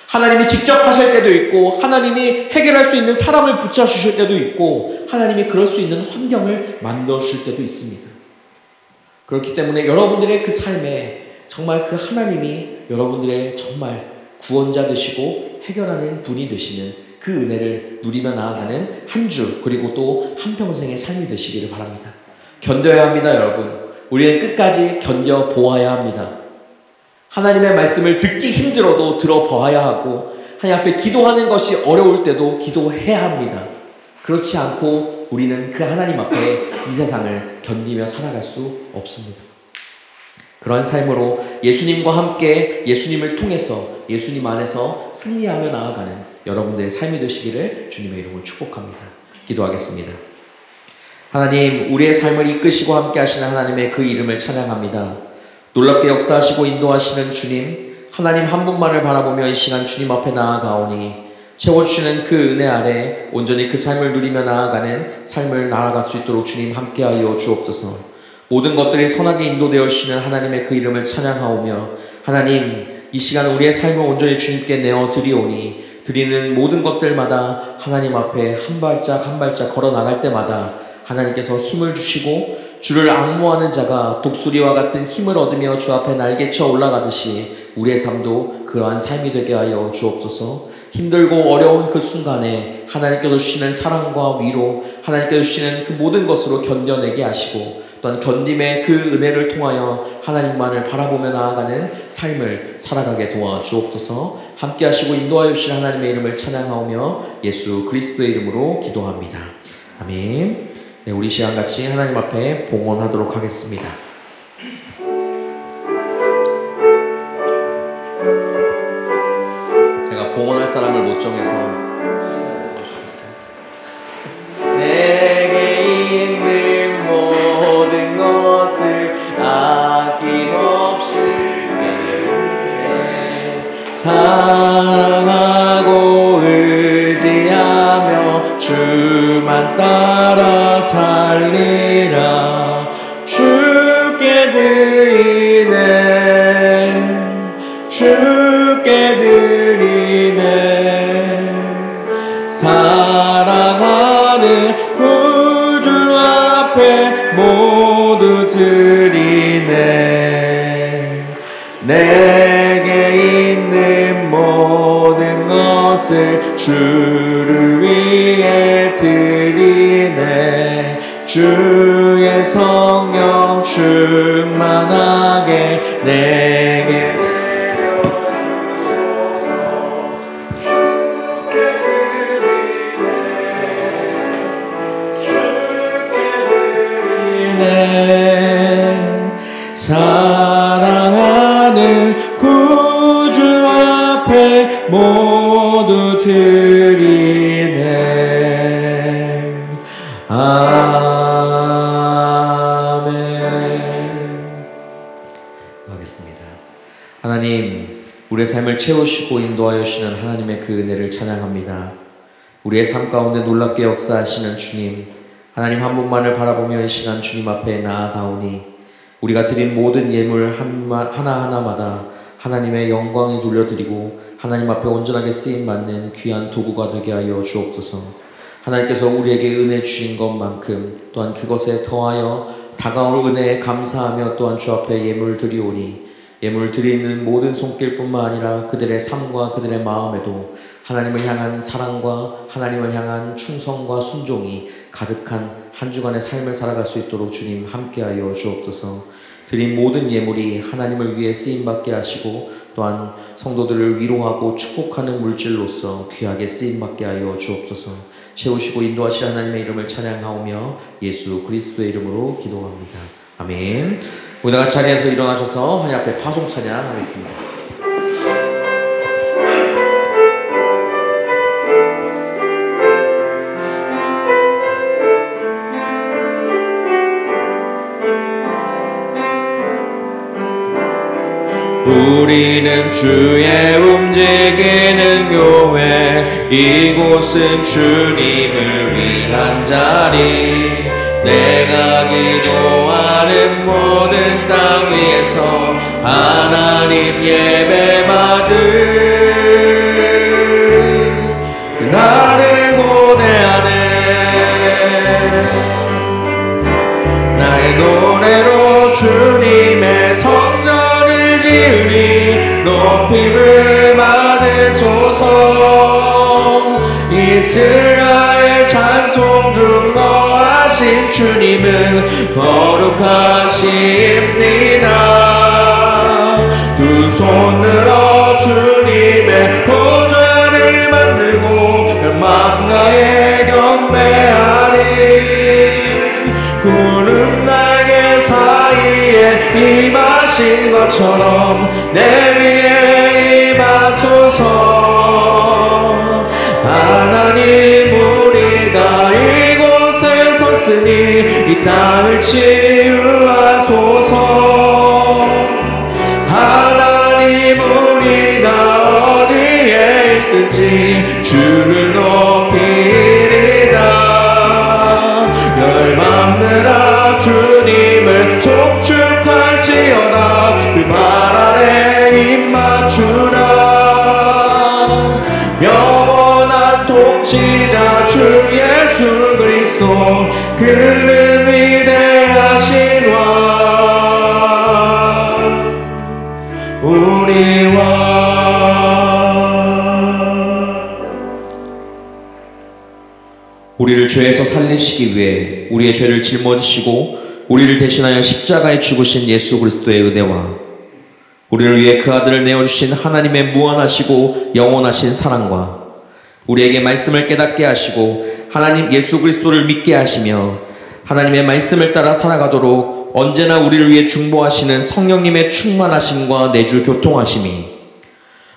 하나님이 직접 하실 때도 있고 하나님이 해결할 수 있는 사람을 붙여주실 때도 있고 하나님이 그럴 수 있는 환경을 만들어 주실 때도 있습니다. 그렇기 때문에 여러분들의 그 삶에 정말 그 하나님이 여러분들의 정말 구원자 되시고 해결하는 분이 되시는 그 은혜를 누리며 나아가는 한 주 그리고 또 한평생의 삶이 되시기를 바랍니다. 견뎌야 합니다, 여러분. 우리는 끝까지 견뎌보아야 합니다. 하나님의 말씀을 듣기 힘들어도 들어보아야 하고 하나님 앞에 기도하는 것이 어려울 때도 기도해야 합니다. 그렇지 않고 우리는 그 하나님 앞에 이 세상을 견디며 살아갈 수 없습니다. 그러한 삶으로 예수님과 함께 예수님을 통해서 예수님 안에서 승리하며 나아가는 여러분들의 삶이 되시기를 주님의 이름으로 축복합니다. 기도하겠습니다. 하나님, 우리의 삶을 이끄시고 함께 하시는 하나님의 그 이름을 찬양합니다. 놀랍게 역사하시고 인도하시는 주님, 하나님 한 분만을 바라보며 이 시간 주님 앞에 나아가오니 채워주시는 그 은혜 아래 온전히 그 삶을 누리며 나아가는 삶을 나아갈 수 있도록 주님 함께하여 주옵소서. 모든 것들이 선하게 인도되어 주시는 하나님의 그 이름을 찬양하오며 하나님, 이 시간 우리의 삶을 온전히 주님께 내어드리오니 드리는 모든 것들마다 하나님 앞에 한 발짝 한 발짝 걸어 나갈 때마다 하나님께서 힘을 주시고 주를 앙모하는 자가 독수리와 같은 힘을 얻으며 주 앞에 날개쳐 올라가듯이 우리의 삶도 그러한 삶이 되게 하여 주옵소서. 힘들고 어려운 그 순간에 하나님께서 주시는 사랑과 위로, 하나님께서 주시는 그 모든 것으로 견뎌내게 하시고, 또한 견딤의 그 은혜를 통하여 하나님만을 바라보며 나아가는 삶을 살아가게 도와주옵소서. 함께 하시고 인도하여 주신 하나님의 이름을 찬양하오며 예수 그리스도의 이름으로 기도합니다. 아멘. 네, 우리 시간 같이 하나님 앞에 봉헌하도록 하겠습니다. 제가 봉헌할 사람을 못 정해서 내게 있는 모든 것을 아낌없이 사랑하고 의지하며 주만 따라 살리라. 주께 드리네, 주께 드리네. 사랑하는 구주 앞에 모두 드리네. 내게 있는 모든 것을 주를 위해 드리네. 주의 성령 충만하게 내게 내려주소서. 주께 드리네, 주께 드리네. 사랑하는 구주 앞에 모두 드리네. 아멘. 하겠습니다. 하나님, 우리의 삶을 채우시고 인도하여 주시는 하나님의 그 은혜를 찬양합니다. 우리의 삶 가운데 놀랍게 역사하시는 주님, 하나님 한 분만을 바라보며 이 시간 주님 앞에 나아가오니 우리가 드린 모든 예물 하나하나마다 하나님의 영광이 돌려드리고 하나님 앞에 온전하게 쓰임받는 귀한 도구가 되게 하여 주옵소서. 하나님께서 우리에게 은혜 주신 것만큼 또한 그것에 더하여 다가올 은혜에 감사하며 또한 주 앞에 예물 드리오니, 예물 드리는 모든 손길뿐만 아니라 그들의 삶과 그들의 마음에도 하나님을 향한 사랑과 하나님을 향한 충성과 순종이 가득한 한 주간의 삶을 살아갈 수 있도록 주님 함께하여 주옵소서. 드린 모든 예물이 하나님을 위해 쓰임받게 하시고 또한 성도들을 위로하고 축복하는 물질로서 귀하게 쓰임받게 하여 주옵소서. 채우시고 인도하시는 하나님의 이름을 찬양하오며 예수 그리스도의 이름으로 기도합니다. 아멘. 우리 다 같이 자리에서 일어나셔서 하나님 앞에 파송 찬양하겠습니다. 우리는 주의 움직이는 교회, 이곳은 주님을 위한 자리. 내가 기도하는 모든 땅 위에서 하나님 예배받을 나를 고대하네. 나의 노래로 주님의 성전을 지으니 높임을 받으소서. 이스라엘 찬송 중 거하신 주님은 거룩하십니다. 두 손 들어 주님의 보좌를 만들고 멸망가에 경배하리. 구름 날개 사이에 임하신 것처럼 내 위에 임하소서. 하나님, 우리가 이곳에 섰으니 이 땅을 치유하소서. 하나님, 우리가 어디에 있든지 주를 높이리다. 열방들아 주님을 족축할지어다. 그 말 아래 입 맞추라. 영원한 통치자 주 예수 그리스도, 그는 위대하신 왕, 우리 왕. 우리 왕 우리를 죄에서 살리시기 위해 우리의 죄를 짊어지시고 우리를 대신하여 십자가에 죽으신 예수 그리스도의 은혜와 우리를 위해 그 아들을 내어주신 하나님의 무한하시고 영원하신 사랑과 우리에게 말씀을 깨닫게 하시고 하나님 예수 그리스도를 믿게 하시며 하나님의 말씀을 따라 살아가도록 언제나 우리를 위해 중보하시는 성령님의 충만하심과 내주 교통하심이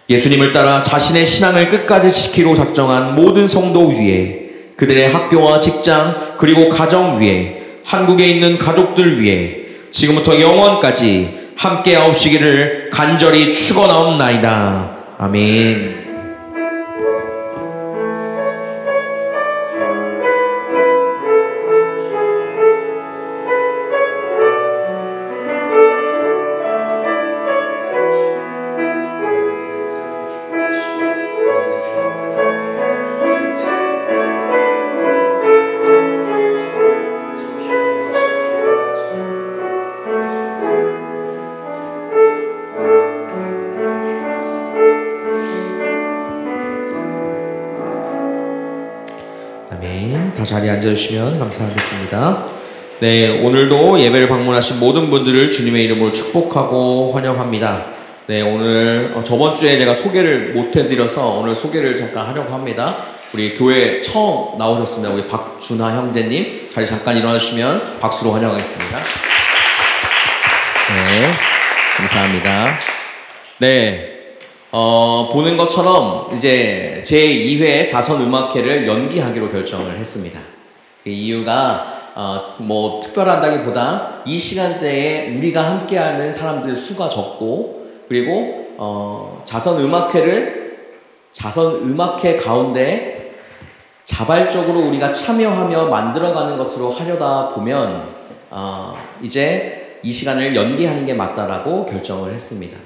예수님을 따라 자신의 신앙을 끝까지 지키로 작정한 모든 성도 위에 그들의 학교와 직장 그리고 가정 위에 한국에 있는 가족들 위에 지금부터 영원까지 함께 하옵시기를 간절히 축원하옵나이다. 아멘. 다 자리에 앉아주시면 감사하겠습니다. 네, 오늘도 예배를 방문하신 모든 분들을 주님의 이름으로 축복하고 환영합니다. 네, 오늘 저번 주에 제가 소개를 못 해드려서 오늘 소개를 잠깐 하려고 합니다. 우리 교회 처음 나오셨습니다. 우리 박준하 형제님 자리 잠깐 일어나주시면 박수로 환영하겠습니다. 네, 감사합니다. 네. 보는 것처럼 이제 제2회 자선음악회를 연기하기로 결정을 했습니다. 그 이유가 뭐 특별하다기보다 이 시간대에 우리가 함께하는 사람들 수가 적고 그리고 자선음악회 가운데 자발적으로 우리가 참여하며 만들어가는 것으로 하려다 보면 이제 이 시간을 연기하는 게 맞다라고 결정을 했습니다.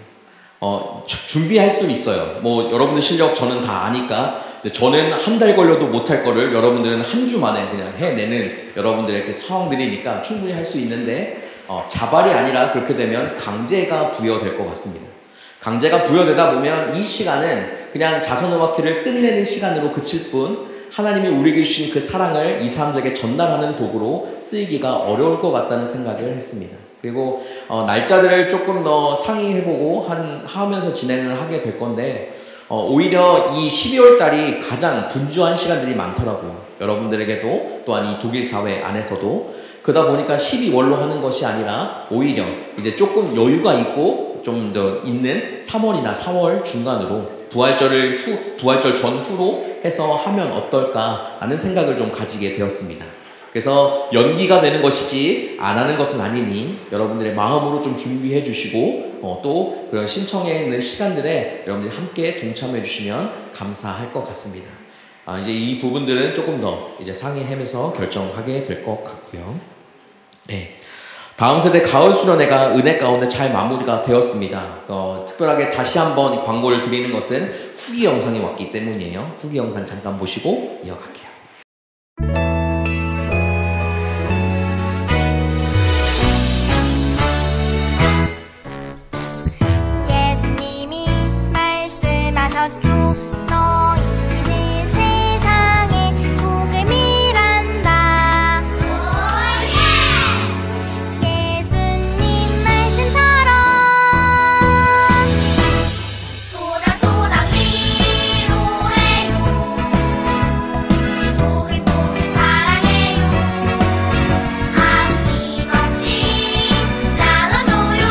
준비할 수는 있어요. 뭐 여러분들 실력 저는 다 아니까 저는 한 달 걸려도 못할 거를 여러분들은 한 주 만에 그냥 해내는 여러분들의 그 상황들이니까 충분히 할 수 있는데 자발이 아니라 그렇게 되면 강제가 부여될 것 같습니다. 강제가 부여되다 보면 이 시간은 그냥 자선음악회를 끝내는 시간으로 그칠 뿐 하나님이 우리에게 주신 그 사랑을 이 사람들에게 전달하는 도구로 쓰이기가 어려울 것 같다는 생각을 했습니다. 그리고 날짜들을 조금 더 상의해보고 하면서 진행을 하게 될 건데 오히려 이 12월 달이 가장 분주한 시간들이 많더라고요. 여러분들에게도 또한 이 독일 사회 안에서도 그러다 보니까 12월로 하는 것이 아니라 오히려 이제 조금 여유가 있고 좀 더 있는 3월이나 4월 중간으로 부활절 전후로 해서 하면 어떨까라는 생각을 좀 가지게 되었습니다. 그래서 연기가 되는 것이지 안 하는 것은 아니니 여러분들의 마음으로 좀 준비해 주시고 또 그런 신청해 있는 시간들에 여러분들이 함께 동참해 주시면 감사할 것 같습니다. 이제 이 부분들은 조금 더 이제 상의하면서 결정하게 될 것 같고요. 네. 다음 세대 가을 수련회가 은혜 가운데 잘 마무리가 되었습니다. 특별하게 다시 한번 광고를 드리는 것은 후기 영상이 왔기 때문이에요. 후기 영상 잠깐 보시고 이어갈게요. 예수님이 말씀하셨죠. 너희는 세상의 소금이란다. 예수님 말씀처럼 도닥도닥 위로해요. 보글보글 사랑해요. 아낌없이 나눠줘요.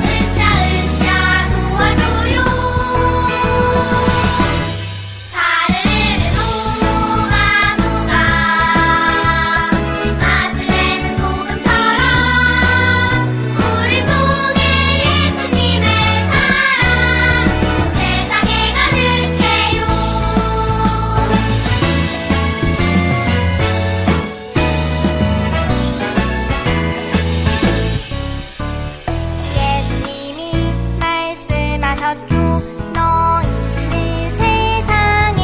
으쌰으쌰 도와줘요. 사르르르 녹아 맛을 내는 소금처럼 우리 속에 예수님의 사랑 세상에 가득해요. 예수님이 말씀하셨죠. 너희는 세상의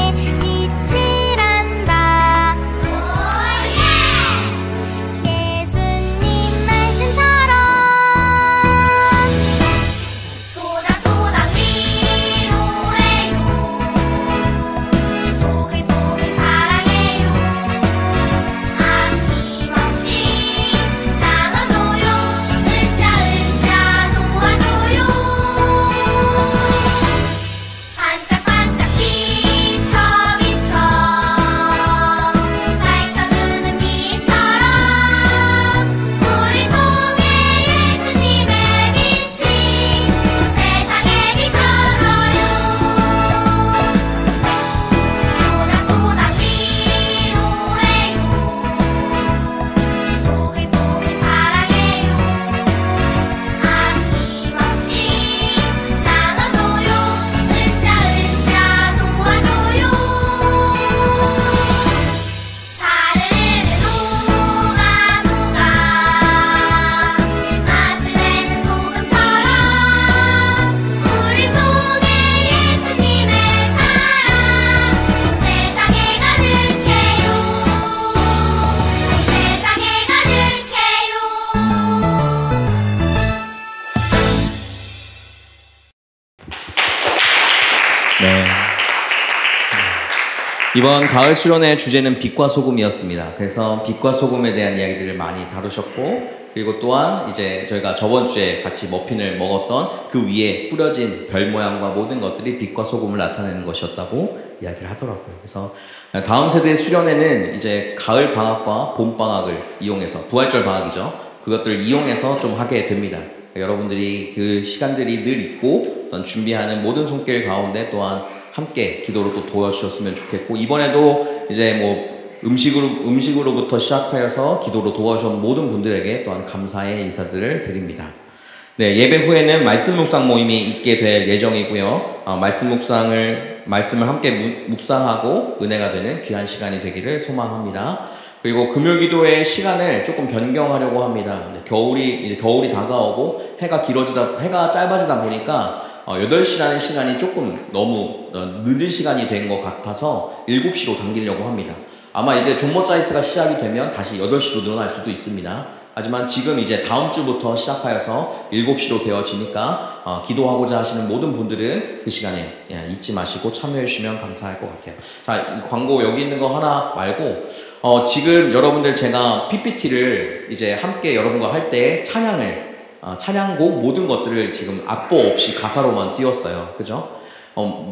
이번 가을 수련회 주제는 빛과 소금이었습니다. 그래서 빛과 소금에 대한 이야기들을 많이 다루셨고, 그리고 또한 이제 저희가 저번 주에 같이 머핀을 먹었던 그 위에 뿌려진 별 모양과 모든 것들이 빛과 소금을 나타내는 것이었다고 이야기를 하더라고요. 그래서 다음 세대 수련회는 이제 가을 방학과 봄 방학을 이용해서, 부활절 방학이죠. 그것들을 이용해서 좀 하게 됩니다. 여러분들이 그 시간들이 늘 있고 또한 준비하는 모든 손길 가운데 또한 함께 기도로 또 도와주셨으면 좋겠고, 이번에도 이제 뭐 음식으로부터 시작하여서 기도로 도와주신 모든 분들에게 또한 감사의 인사들을 드립니다. 네, 예배 후에는 말씀 묵상 모임이 있게 될 예정이고요. 말씀을 함께 묵상하고 은혜가 되는 귀한 시간이 되기를 소망합니다. 그리고 금요기도의 시간을 조금 변경하려고 합니다. 겨울이 다가오고 해가 짧아지다 보니까 8시라는 시간이 조금 너무 늦은 시간이 된 것 같아서 7시로 당기려고 합니다. 아마 이제 존머 사이트가 시작이 되면 다시 8시로 늘어날 수도 있습니다. 하지만 지금 이제 다음 주부터 시작하여서 7시로 되어지니까 기도하고자 하시는 모든 분들은 그 시간에 잊지 마시고 참여해 주시면 감사할 것 같아요. 자, 광고 여기 있는 거 하나 말고 지금 여러분들 제가 PPT를 이제 함께 여러분과 할 때 찬양곡 모든 것들을 지금 악보 없이 가사로만 띄웠어요. 그죠?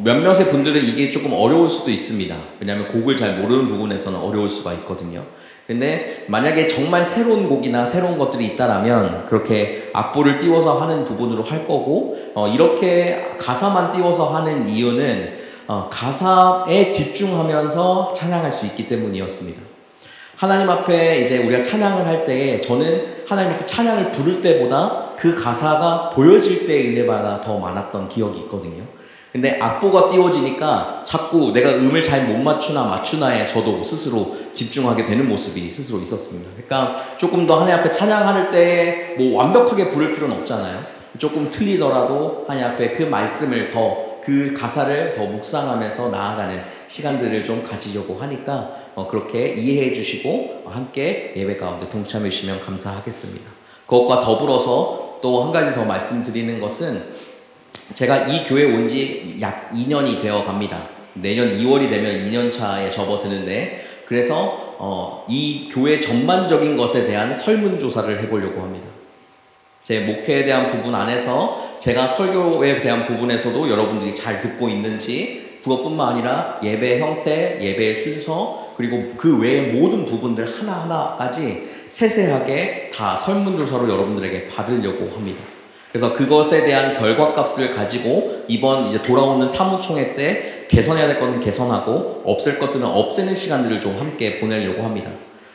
몇몇의 분들은 이게 조금 어려울 수도 있습니다. 왜냐하면 곡을 잘 모르는 부분에서는 어려울 수가 있거든요. 근데 만약에 정말 새로운 곡이나 새로운 것들이 있다라면 그렇게 악보를 띄워서 하는 부분으로 할 거고, 이렇게 가사만 띄워서 하는 이유는 가사에 집중하면서 찬양할 수 있기 때문이었습니다. 하나님 앞에 이제 우리가 찬양을 할 때, 저는 하나님 앞에 찬양을 부를 때보다 그 가사가 보여질 때의 은혜가 더 많았던 기억이 있거든요. 근데 악보가 띄워지니까 자꾸 내가 음을 잘 못 맞추나에 저도 스스로 집중하게 되는 모습이 스스로 있었습니다. 그러니까 조금 더 하나님 앞에 찬양할 때 뭐 완벽하게 부를 필요는 없잖아요. 조금 틀리더라도 하나님 앞에 그 말씀을 그 가사를 더 묵상하면서 나아가는 시간들을 좀 가지려고 하니까 그렇게 이해해 주시고 함께 예배 가운데 동참해 주시면 감사하겠습니다. 그것과 더불어서 또 한 가지 더 말씀드리는 것은, 제가 이 교회에 온 지 약 2년이 되어 갑니다. 내년 2월이 되면 2년 차에 접어드는데, 그래서 이 교회 전반적인 것에 대한 설문조사를 해보려고 합니다. 제 목회에 대한 부분 안에서 제가 설교에 대한 부분에서도 여러분들이 잘 듣고 있는지, 그것뿐만 아니라 예배 형태, 예배의 순서, 그리고 그 외의 모든 부분들 하나하나까지 세세하게 다 설문조사로 여러분들에게 받으려고 합니다. 그래서 그것에 대한 결과값을 가지고 이번 이제 돌아오는 사무총회 때 개선해야 될 것은 개선하고 없앨 것들은 없애는 시간들을 좀 함께 보내려고 합니다.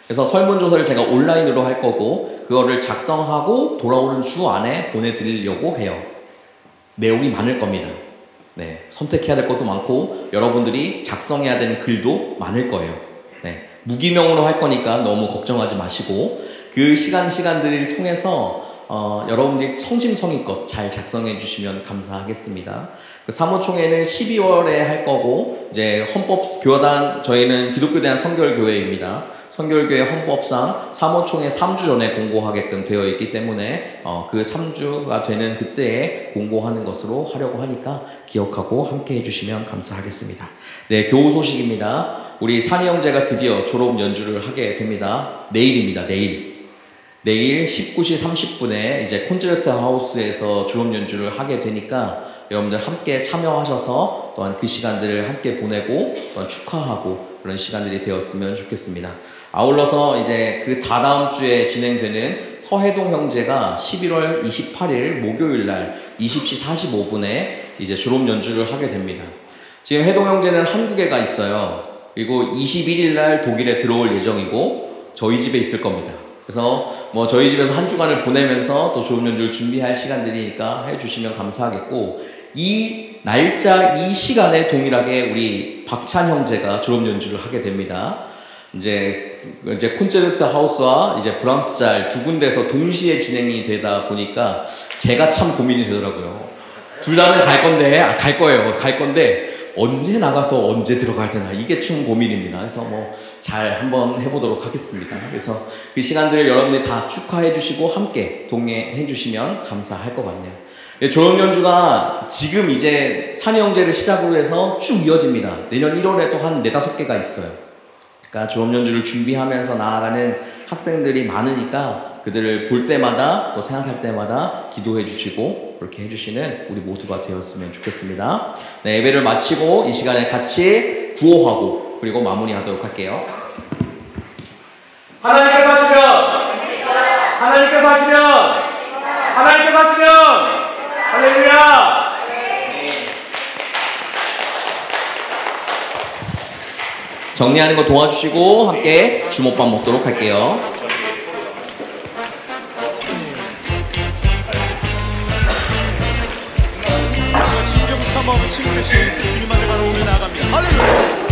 그래서 설문조사를 제가 온라인으로 할 거고, 그거를 작성하고 돌아오는 주 안에 보내드리려고 해요. 내용이 많을 겁니다. 네, 선택해야 될 것도 많고 여러분들이 작성해야 되는 글도 많을 거예요. 네, 무기명으로 할 거니까 너무 걱정하지 마시고, 그 시간들을 통해서 여러분들이 성심성의껏 잘 작성해 주시면 감사하겠습니다. 그 사무총회는 12월에 할 거고, 이제 헌법교단, 저희는 기독교대한 선결교회입니다. 선결교회 헌법상 사무총회 3주 전에 공고하게끔 되어 있기 때문에 그 3주가 되는 그때에 공고하는 것으로 하려고 하니까 기억하고 함께 해주시면 감사하겠습니다. 네, 교우 소식입니다. 우리 산이 형제가 드디어 졸업 연주를 하게 됩니다. 내일입니다. 내일 19시 30분에 이제 콘체르트 하우스에서 졸업 연주를 하게 되니까 여러분들 함께 참여하셔서 또한 그 시간들을 함께 보내고 또한 축하하고 그런 시간들이 되었으면 좋겠습니다. 아울러서 이제 그 다다음 주에 진행되는 서해동 형제가 11월 28일 목요일 날 20시 45분에 이제 졸업 연주를 하게 됩니다. 지금 해동 형제는 한국에 가 있어요. 그리고 21일 날 독일에 들어올 예정이고 저희 집에 있을 겁니다. 그래서 뭐 저희 집에서 한 주간을 보내면서 또 졸업 연주를 준비할 시간들이니까 해주시면 감사하겠고, 이 날짜, 이 시간에 동일하게 우리 박찬 형제가 졸업 연주를 하게 됩니다. 이제 콘체르트 하우스와 이제 브람스 잘 두 군데서 동시에 진행이 되다 보니까 제가 참 고민이 되더라고요. 둘 다는 갈 건데 언제 나가서 언제 들어가야 되나, 이게 좀 고민입니다. 그래서 뭐 잘 한번 해보도록 하겠습니다. 그래서 그 시간들을 여러분들이 다 축하해 주시고 함께 동행해 주시면 감사할 것 같네요. 조형 연주가 지금 이제 산영제를 시작으로 해서 쭉 이어집니다. 내년 1월에 또 한 4-5개가 있어요. 그러니까 조형 연주를 준비하면서 나아가는 학생들이 많으니까 그들을 볼 때마다 또 생각할 때마다 기도해 주시고 그렇게 해주시는 우리 모두가 되었으면 좋겠습니다. 네, 예배를 마치고 이 시간에 같이 구호하고 그리고 마무리하도록 할게요. 하나님께서 하시면 하나님께서 하시면 하나님께서 하시면 할렐루야. 정리하는 거 도와주시고 함께 주먹밥 먹도록 할게요. 진정 삼엄 친구되신 주님 앞에 바로 오늘 나아갑니다. 할렐루야.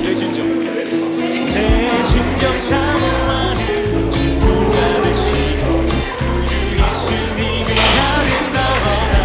내 진정 사모하는 친구가 되시고 구주 예수님이 아름다워라.